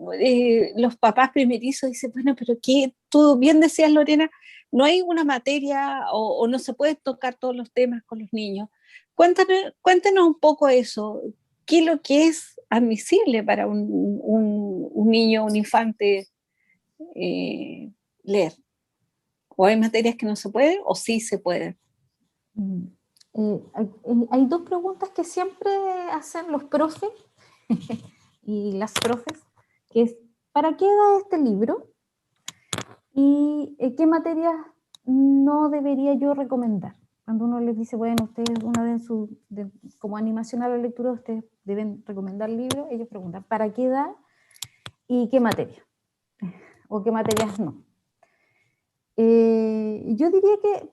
los papás primerizos dicen, bueno, pero ¿qué? Tú bien decías, Lorena, no hay una materia o no se puede tocar todos los temas con los niños. Cuéntanos un poco eso. ¿Qué es lo que es admisible para un niño, un infante leer? ¿O hay materias que no se pueden o sí se pueden? Mm. Hay dos preguntas que siempre hacen los profes y las profes, que es, ¿para qué da este libro? ¿Y qué materias no debería yo recomendar? Cuando uno les dice, bueno, ustedes una vez como animación a la lectura, ustedes deben recomendar libros, ellos preguntan, ¿para qué edad y qué materia? ¿O qué materias no? Yo diría que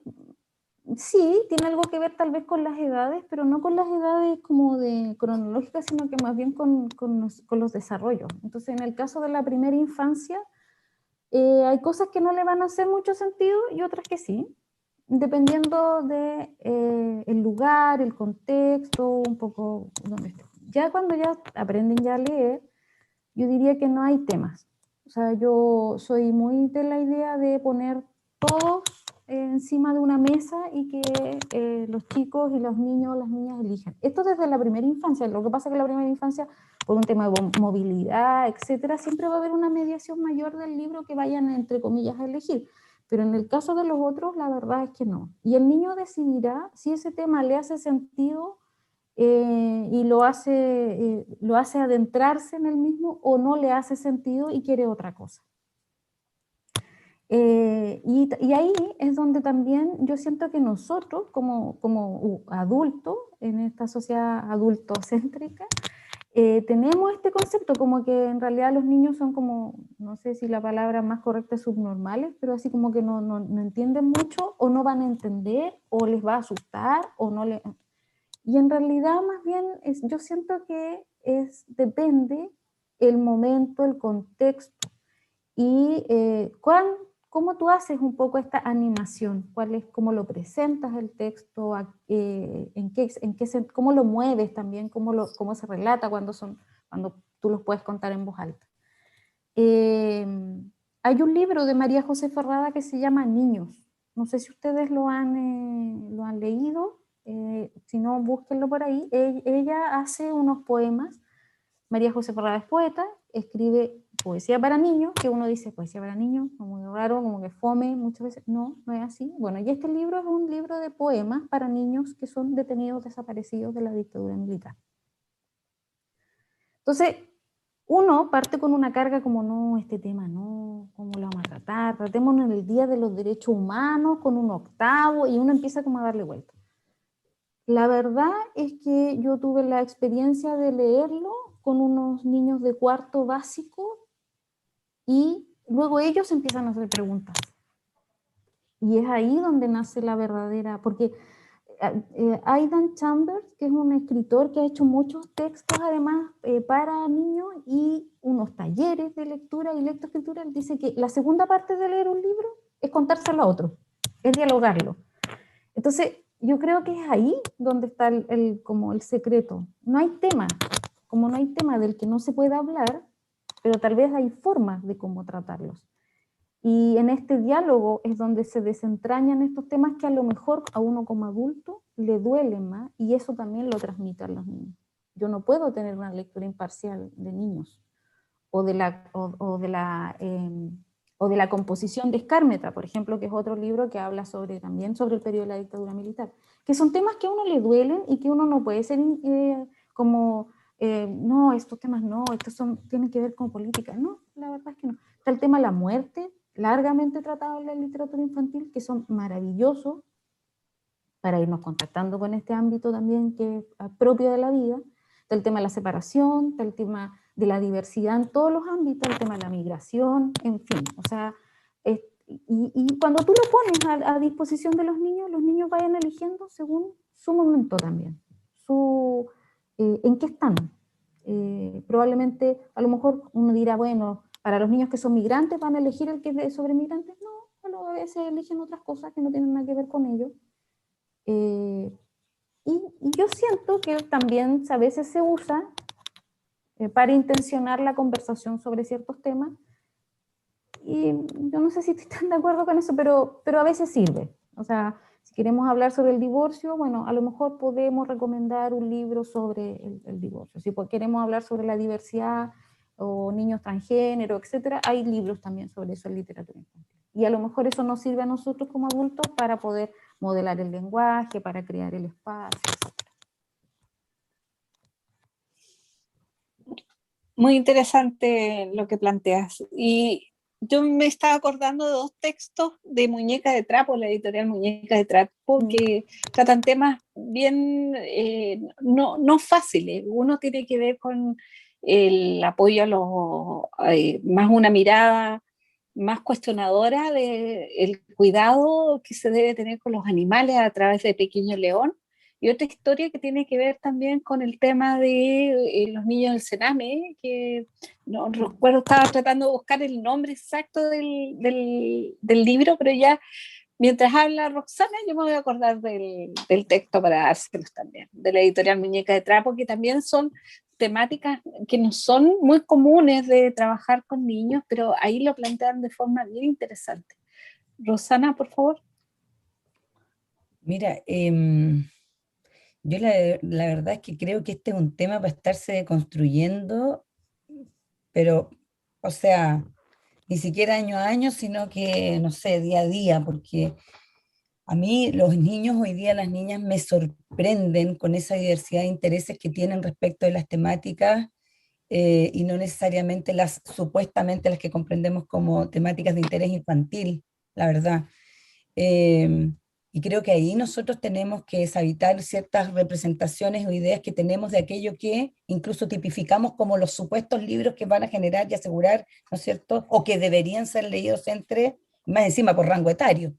sí, tiene algo que ver tal vez con las edades, pero no con las edades como de cronológicas, sino que más bien con los desarrollos. Entonces, en el caso de la primera infancia, hay cosas que no le van a hacer mucho sentido y otras que sí, dependiendo de el lugar, el contexto, un poco donde esté. Ya cuando ya aprenden ya a leer, yo diría que no hay temas. O sea, yo soy muy de la idea de poner todos encima de una mesa y que los chicos y los niños, las niñas elijan. Esto desde la primera infancia. Lo que pasa es que la primera infancia, por un tema de movilidad, etcétera, siempre va a haber una mediación mayor del libro que vayan, entre comillas, a elegir. Pero en el caso de los otros, la verdad es que no. Y el niño decidirá si ese tema le hace sentido y lo hace adentrarse en el mismo o no le hace sentido y quiere otra cosa. Y ahí es donde también yo siento que nosotros, como adultos, en esta sociedad adultocéntrica, tenemos este concepto como que en realidad los niños son como, no sé si la palabra más correcta es subnormales, pero así como que no entienden mucho o no van a entender o les va a asustar o no le... Y en realidad más bien yo siento que depende el momento, el contexto y cómo tú haces un poco esta animación, cómo lo presentas el texto, cómo lo mueves también, cómo se relata cuando tú los puedes contar en voz alta. Hay un libro de María José Ferrada que se llama Niños. No sé si ustedes lo han leído. Si no, búsquenlo por ahí. Ella hace unos poemas. María José Ferrada es poeta, escribe poesía para niños, que uno dice poesía para niños, como muy raro, como que fome, muchas veces. No, no es así. Bueno, y este libro es un libro de poemas para niños que son detenidos, desaparecidos de la dictadura militar. Entonces, uno parte con una carga como, no, este tema no, ¿cómo lo vamos a tratar? Tratémonos en el Día de los Derechos Humanos con un octavo, y uno empieza como a darle vuelta. La verdad es que yo tuve la experiencia de leerlo con unos niños de cuarto básico y luego ellos empiezan a hacer preguntas. Y es ahí donde nace la verdadera, porque Aidan Chambers, que es un escritor que ha hecho muchos textos además para niños y unos talleres de lectura y lectoescritura, dice que la segunda parte de leer un libro es contárselo a otro, es dialogarlo. Entonces, yo creo que es ahí donde está como el secreto. No hay tema, como no hay tema del que no se pueda hablar, pero tal vez hay formas de cómo tratarlos. Y en este diálogo es donde se desentrañan estos temas que a lo mejor a uno como adulto le duelen más, y eso también lo transmiten los niños. Yo no puedo tener una lectura imparcial de niños, o de la composición de Skármeta, por ejemplo, que es otro libro que habla también sobre el periodo de la dictadura militar, que son temas que a uno le duelen y que uno no puede ser no, estos temas no, tienen que ver con política. No, la verdad es que no. Está el tema de la muerte, largamente tratado en la literatura infantil, que son maravillosos para irnos contactando con este ámbito también que es propio de la vida. Está el tema de la separación, está el tema de la diversidad en todos los ámbitos, el tema de la migración, en fin, o sea, y cuando tú lo pones a disposición de los niños vayan eligiendo según su momento también, en qué están. Probablemente, a lo mejor uno dirá, bueno, para los niños que son migrantes van a elegir el que es sobre migrantes. No, bueno, a veces eligen otras cosas que no tienen nada que ver con ellos. Y yo siento que también a veces se usa para intencionar la conversación sobre ciertos temas. Y yo no sé si están de acuerdo con eso, pero a veces sirve. O sea, si queremos hablar sobre el divorcio, bueno, a lo mejor podemos recomendar un libro sobre el divorcio. Si queremos hablar sobre la diversidad o niños transgénero, etcétera, hay libros también sobre eso en literatura infantil. Y a lo mejor eso nos sirve a nosotros como adultos para poder modelar el lenguaje, para crear el espacio, etc. Muy interesante lo que planteas. Y yo me estaba acordando de dos textos de Muñeca de Trapo, la editorial Muñeca de Trapo, que tratan temas bien no fáciles. Uno tiene que ver con el apoyo a los, más una mirada más cuestionadora del cuidado que se debe tener con los animales a través de Pequeño León, y otra historia que tiene que ver también con el tema de los niños del Sename, que no recuerdo, estaba tratando de buscar el nombre exacto del libro, pero ya mientras habla Roxana, yo me voy a acordar del texto para dárselos también, de la editorial Muñeca de Trapo, que también son temáticas que no son muy comunes de trabajar con niños, pero ahí lo plantean de forma bien interesante. Rosana, por favor. Mira, yo la verdad es que creo que este es un tema para estarse construyendo, pero, o sea, ni siquiera año a año, sino que, no sé, día a día, porque a mí los niños hoy día, las niñas me sorprenden con esa diversidad de intereses que tienen respecto de las temáticas, y no necesariamente supuestamente las que comprendemos como temáticas de interés infantil, la verdad. Eh, y creo que ahí nosotros tenemos que deshabitar ciertas representaciones o ideas que tenemos de aquello que incluso tipificamos como los supuestos libros que van a generar y asegurar, ¿no es cierto?, o que deberían ser leídos más encima por rango etario.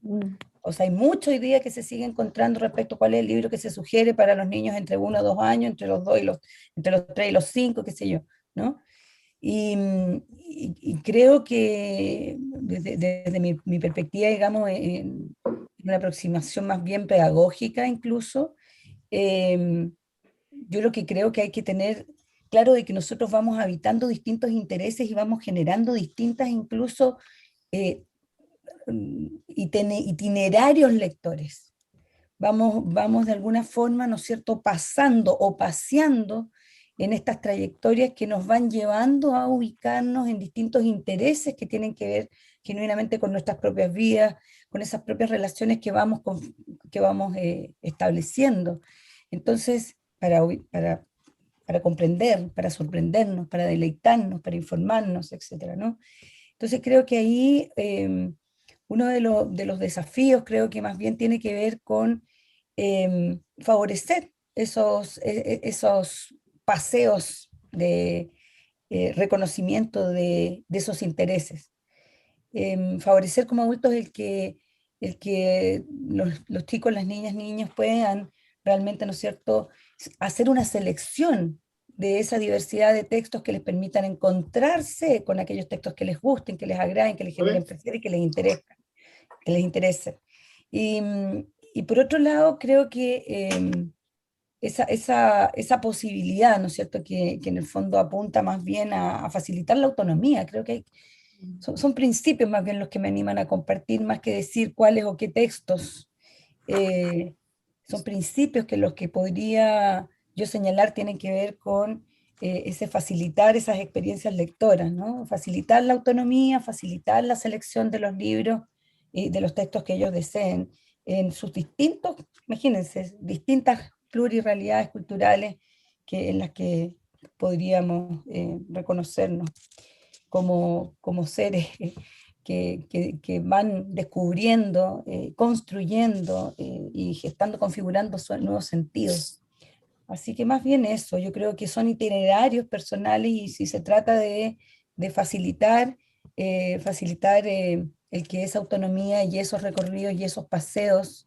O sea, hay mucho hoy día que se sigue encontrando respecto a cuál es el libro que se sugiere para los niños entre 1 y 2 años, entre los 2 y entre los 3 y los 5, qué sé yo, ¿no? Y creo que desde mi perspectiva, digamos, en una aproximación más bien pedagógica incluso, yo lo que creo que hay que tener claro de que nosotros vamos habitando distintos intereses y vamos generando distintas incluso eh, itinerarios lectores. Vamos de alguna forma, ¿no es cierto?, pasando o paseando en estas trayectorias que nos van llevando a ubicarnos en distintos intereses que tienen que ver genuinamente con nuestras propias vidas, con esas propias relaciones que vamos estableciendo. Entonces, para comprender, para sorprendernos, para deleitarnos, para informarnos, etcétera, ¿no? Entonces creo que ahí uno de los desafíos creo que más bien tiene que ver con favorecer esos paseos de reconocimiento de esos intereses. Favorecer como adultos el que los chicos, las niñas, niños puedan realmente, ¿no es cierto?, hacer una selección de esa diversidad de textos que les permitan encontrarse con aquellos textos que les gusten, que les agraden, que les generen placer y que les interesen. Y por otro lado, creo que esa posibilidad, ¿no es cierto?, que en el fondo apunta más bien a facilitar la autonomía. Creo que son principios más bien los que me animan a compartir, más que decir cuáles o qué textos. Son principios que los que podría yo señalar tienen que ver con ese facilitar esas experiencias lectoras, ¿no? Facilitar la autonomía, facilitar la selección de los libros y de los textos que ellos deseen en sus distintos, imagínense, distintas plurirealidades culturales en las que podríamos reconocernos como seres que van descubriendo, construyendo y gestando, configurando nuevos sentidos. Así que más bien eso, yo creo que son itinerarios personales y si se trata de facilitar, el que esa autonomía y esos recorridos y esos paseos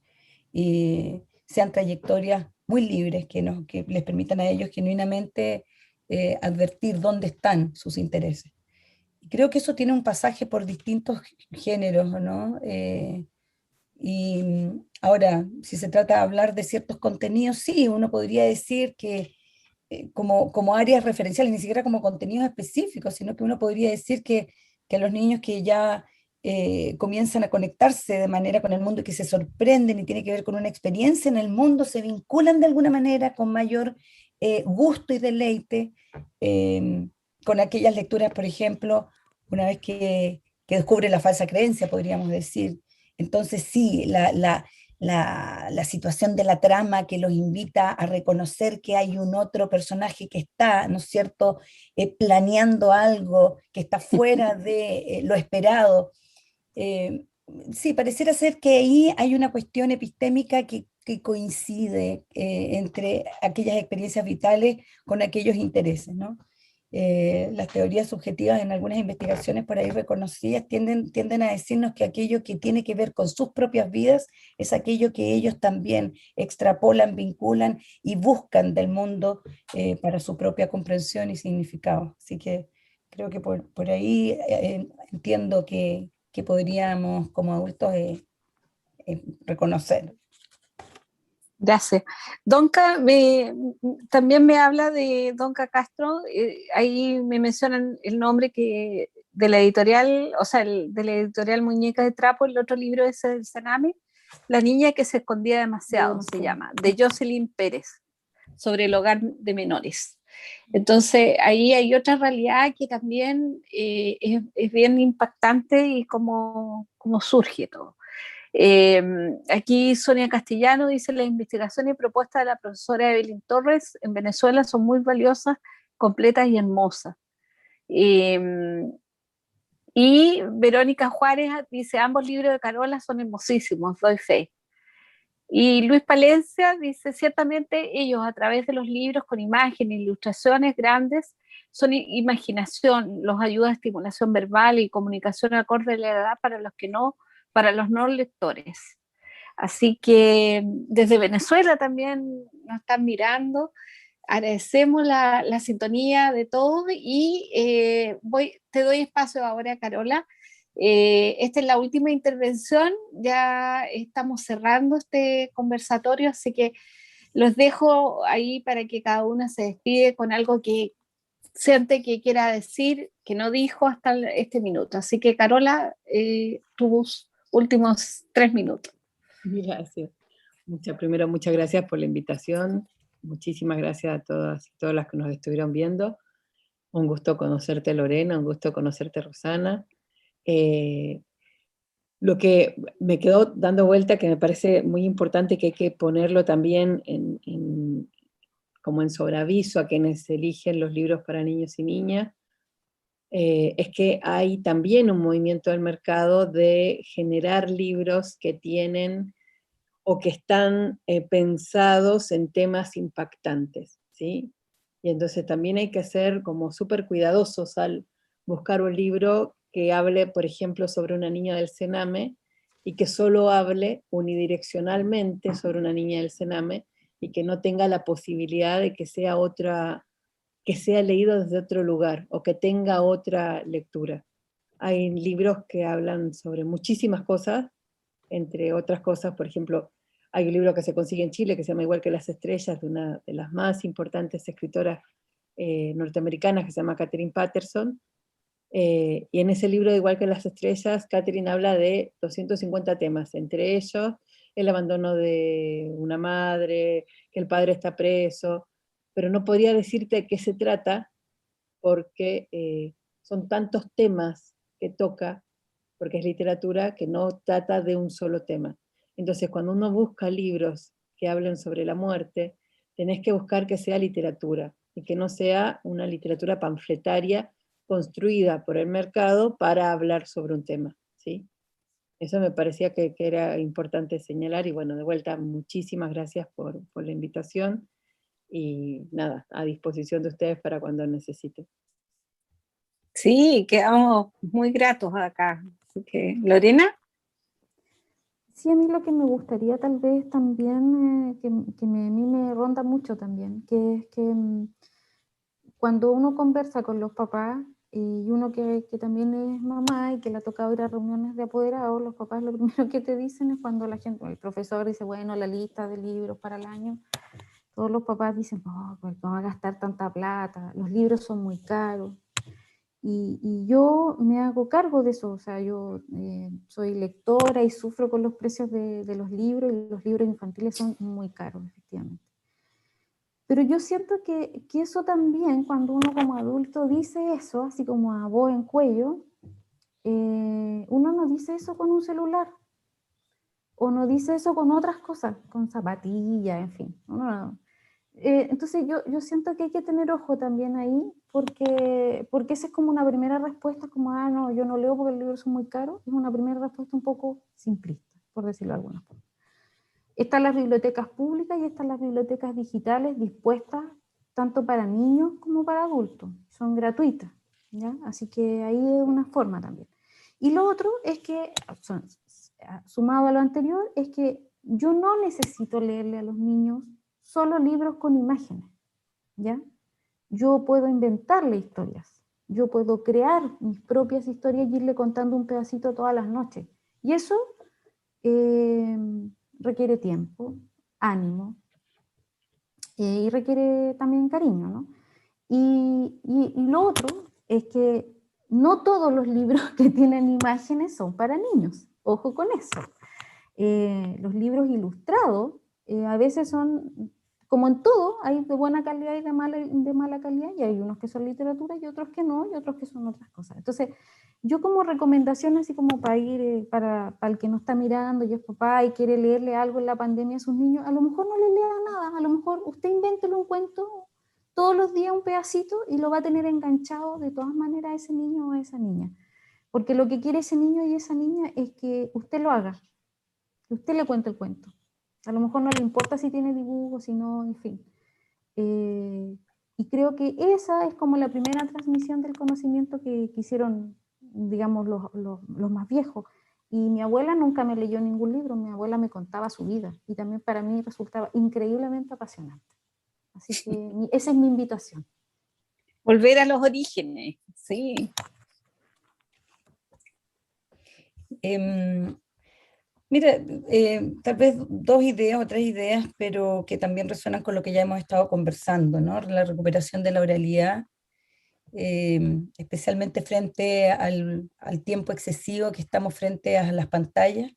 sean trayectorias muy libres que les permitan a ellos genuinamente advertir dónde están sus intereses. Creo que eso tiene un pasaje por distintos géneros, ¿no? Y ahora, si se trata de hablar de ciertos contenidos, sí, uno podría decir que como áreas referenciales, ni siquiera como contenidos específicos, sino que uno podría decir que los niños que ya comienzan a conectarse de manera con el mundo y que se sorprenden y tiene que ver con una experiencia en el mundo, se vinculan de alguna manera con mayor gusto y deleite eh, con aquellas lecturas, por ejemplo, una vez que descubre la falsa creencia, podríamos decir. Entonces sí, la situación de la trama que los invita a reconocer que hay un otro personaje que está, ¿no es cierto?, planeando algo que está fuera de lo esperado. Eh, sí, pareciera ser que ahí hay una cuestión epistémica que coincide entre aquellas experiencias vitales con aquellos intereses, ¿no? Las teorías subjetivas en algunas investigaciones por ahí reconocidas tienden a decirnos que aquello que tiene que ver con sus propias vidas es aquello que ellos también extrapolan, vinculan y buscan del mundo para su propia comprensión y significado. Así que creo que por ahí entiendo que podríamos como adultos reconocer. Gracias. También me habla de Donca Castro, ahí me mencionan el nombre de la editorial, o sea, de la editorial Muñeca de Trapo, el otro libro ese del Sename, La niña que se escondía demasiado, se llama, de Jocelyn Pérez, sobre el hogar de menores. Entonces, ahí hay otra realidad que también es bien impactante y cómo surge todo. Aquí Sonia Castellano dice: las investigaciones y propuestas de la profesora Evelyn Torres en Venezuela son muy valiosas, completas y hermosas. Y Verónica Juárez dice: ambos libros de Carola son hermosísimos, doy fe. Y Luis Palencia dice: ciertamente ellos, a través de los libros con imágenes, ilustraciones grandes, son imaginación, los ayuda a estimulación verbal y comunicación acorde a la edad para los no lectores. Así que desde Venezuela también nos están mirando. Agradecemos la sintonía de todos y te doy espacio ahora, Carola. Esta es la última intervención, ya estamos cerrando este conversatorio, así que los dejo ahí para que cada uno se despide con algo que siente que quiera decir, que no dijo hasta este minuto. Así que, Carola, tus últimos 3 minutos. Gracias. Primero, muchas gracias por la invitación. Muchísimas gracias a todas y todas las que nos estuvieron viendo. Un gusto conocerte, Lorena, un gusto conocerte, Rosana. Lo que me quedó dando vuelta, que me parece muy importante, que hay que ponerlo también como en sobreaviso a quienes eligen los libros para niños y niñas, es que hay también un movimiento del mercado de generar libros que tienen o que están pensados en temas impactantes, ¿sí? Y entonces también hay que ser como súper cuidadosos al buscar un libro que hable, por ejemplo, sobre una niña del Sename, y que solo hable unidireccionalmente sobre una niña del Sename, y que no tenga la posibilidad de que sea leído desde otro lugar, o que tenga otra lectura. Hay libros que hablan sobre muchísimas cosas, entre otras cosas, por ejemplo, hay un libro que se consigue en Chile que se llama Igual que las estrellas, de una de las más importantes escritoras norteamericanas, que se llama Katherine Patterson, y en ese libro de Igual que las estrellas, Katherine habla de 250 temas, entre ellos el abandono de una madre, que el padre está preso, pero no podría decirte de qué se trata, porque son tantos temas que toca, porque es literatura que no trata de un solo tema. Entonces, cuando uno busca libros que hablen sobre la muerte, tenés que buscar que sea literatura, y que no sea una literatura panfletaria construida por el mercado para hablar sobre un tema, ¿sí? Eso me parecía que era importante señalar, y bueno, de vuelta, muchísimas gracias por la invitación, y nada, a disposición de ustedes para cuando necesiten. Sí, quedamos muy gratos acá. Así que, Lorena. Sí, a mí lo que me gustaría tal vez también, a mí me ronda mucho también, que es que cuando uno conversa con los papás, y uno que también es mamá y que le ha tocado ir a reuniones de apoderados, los papás lo primero que te dicen es cuando la gente, el profesor dice, bueno, la lista de libros para el año, todos los papás dicen, oh, pues no va a gastar tanta plata, los libros son muy caros. Y yo me hago cargo de eso, o sea, yo soy lectora y sufro con los precios de los libros, y los libros infantiles son muy caros, efectivamente. Pero yo siento que eso también, cuando uno como adulto dice eso, así como a voz en cuello, uno no dice eso con un celular, o no dice eso con otras cosas, con zapatillas, en fin. Entonces yo siento que hay que tener ojo también ahí, porque esa es como una primera respuesta, como, ah, no, yo no leo porque los libros son muy caros, es una primera respuesta un poco simplista, por decirlo de alguna forma. Están las bibliotecas públicas y están las bibliotecas digitales dispuestas tanto para niños como para adultos. Son gratuitas, ¿ya? Así que ahí es una forma también. Y lo otro es que, sumado a lo anterior, es que yo no necesito leerle a los niños solo libros con imágenes, ¿ya? Yo puedo inventarle historias. Yo puedo crear mis propias historias y irle contando un pedacito todas las noches. Y eso requiere tiempo, ánimo, y requiere también cariño, ¿no? Y lo otro es que no todos los libros que tienen imágenes son para niños. Ojo con eso. Los libros ilustrados a veces son, como en todo, hay de buena calidad y de mala calidad, y hay unos que son literatura y otros que no, y otros que son otras cosas. Entonces, yo como recomendación, así como para ir, para el que no está mirando y es papá y quiere leerle algo en la pandemia a sus niños, a lo mejor no le lea nada, a lo mejor usted invéntele un cuento todos los días, un pedacito, y lo va a tener enganchado de todas maneras a ese niño o a esa niña. Porque lo que quiere ese niño y esa niña es que usted lo haga, que usted le cuente el cuento. A lo mejor no le importa si tiene dibujos, si no, en fin. Y creo que esa es como la primera transmisión del conocimiento que hicieron, digamos, los más viejos. Y mi abuela nunca me leyó ningún libro, mi abuela me contaba su vida, y también para mí resultaba increíblemente apasionante. Así que esa es mi invitación. Volver a los orígenes, sí. Mira, tal vez dos ideas o tres ideas, pero que también resuenan con lo que ya hemos estado conversando, ¿no? La recuperación de la oralidad, especialmente frente al tiempo excesivo que estamos frente a las pantallas,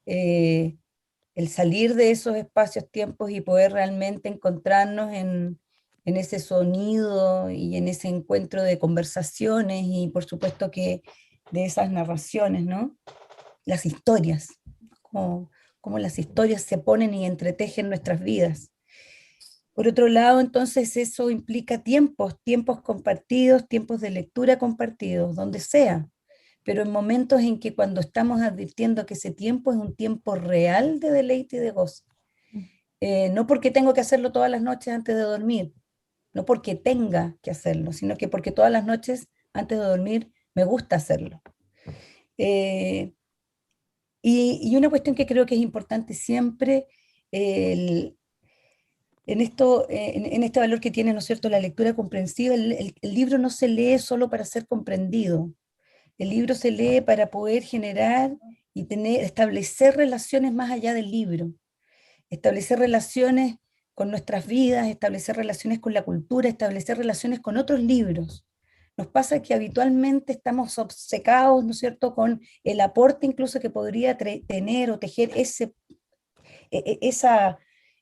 el salir de esos espacios, tiempos y poder realmente encontrarnos en ese sonido y en ese encuentro de conversaciones y por supuesto que de esas narraciones, ¿no? Las historias, cómo las historias se ponen y entretejen nuestras vidas. Por otro lado, entonces eso implica tiempos compartidos, tiempos de lectura compartidos, donde sea, pero en momentos en que cuando estamos advirtiendo que ese tiempo es un tiempo real de deleite y de gozo. No porque tengo que hacerlo todas las noches antes de dormir, no porque tenga que hacerlo, sino que porque todas las noches antes de dormir me gusta hacerlo. Y una cuestión que creo que es importante siempre, en este valor que tiene, ¿no es cierto?, la lectura comprensiva, el libro no se lee solo para ser comprendido, el libro se lee para poder generar y establecer relaciones más allá del libro, establecer relaciones con nuestras vidas, establecer relaciones con la cultura, establecer relaciones con otros libros. Nos pasa que habitualmente estamos obcecados, ¿no es cierto?, con el aporte incluso que podría tener o tejer esa,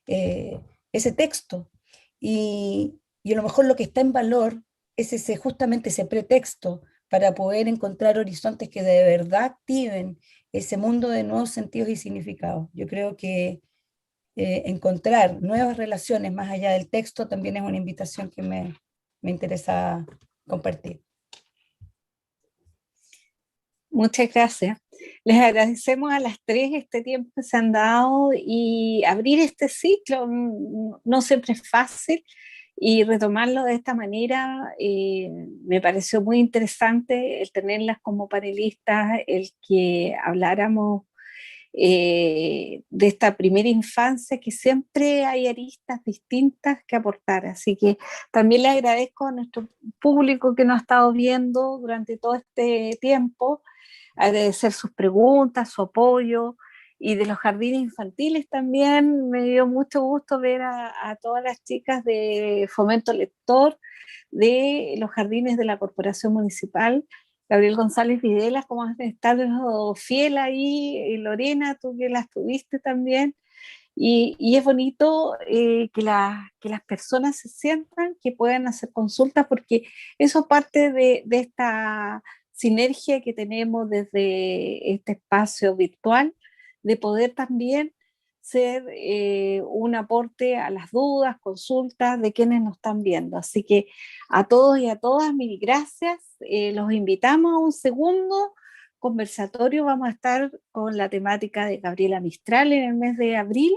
ese texto. Y a lo mejor lo que está en valor es justamente ese pretexto para poder encontrar horizontes que de verdad activen ese mundo de nuevos sentidos y significados. Yo creo que encontrar nuevas relaciones más allá del texto también es una invitación que me interesa compartir. Muchas gracias. Les agradecemos a las tres este tiempo que se han dado, y abrir este ciclo no siempre es fácil, y retomarlo de esta manera me pareció muy interesante el tenerlas como panelistas, el que habláramos de esta primera infancia, que siempre hay aristas distintas que aportar. Así que también le agradezco a nuestro público que nos ha estado viendo durante todo este tiempo, agradecer sus preguntas, su apoyo, y de los jardines infantiles también me dio mucho gusto ver a todas las chicas de Fomento Lector, de los jardines de la Corporación Municipal. Gabriel González Videlas, como has estado fiel ahí, y Lorena, tú que las tuviste también, y es bonito que las personas se sientan, que puedan hacer consultas, porque eso parte de esta sinergia que tenemos desde este espacio virtual, de poder también ser un aporte a las dudas, consultas de quienes nos están viendo. Así que a todos y a todas, mil gracias. Los invitamos a un segundo conversatorio. Vamos a estar con la temática de Gabriela Mistral en el mes de abril,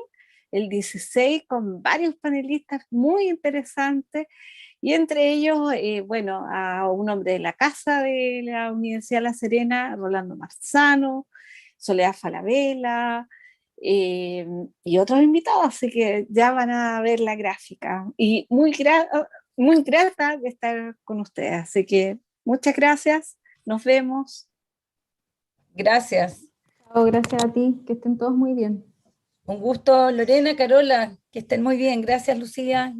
el 16, con varios panelistas muy interesantes, y entre ellos, bueno, a un hombre de la casa de la Universidad de La Serena, Rolando Marzano, Soledad Falabella, y otros invitados, así que ya van a ver la gráfica. Y muy grata de estar con ustedes, así que muchas gracias, nos vemos. Gracias. Chao, gracias a ti, que estén todos muy bien. Un gusto, Lorena, Carola, que estén muy bien. Gracias, Lucía.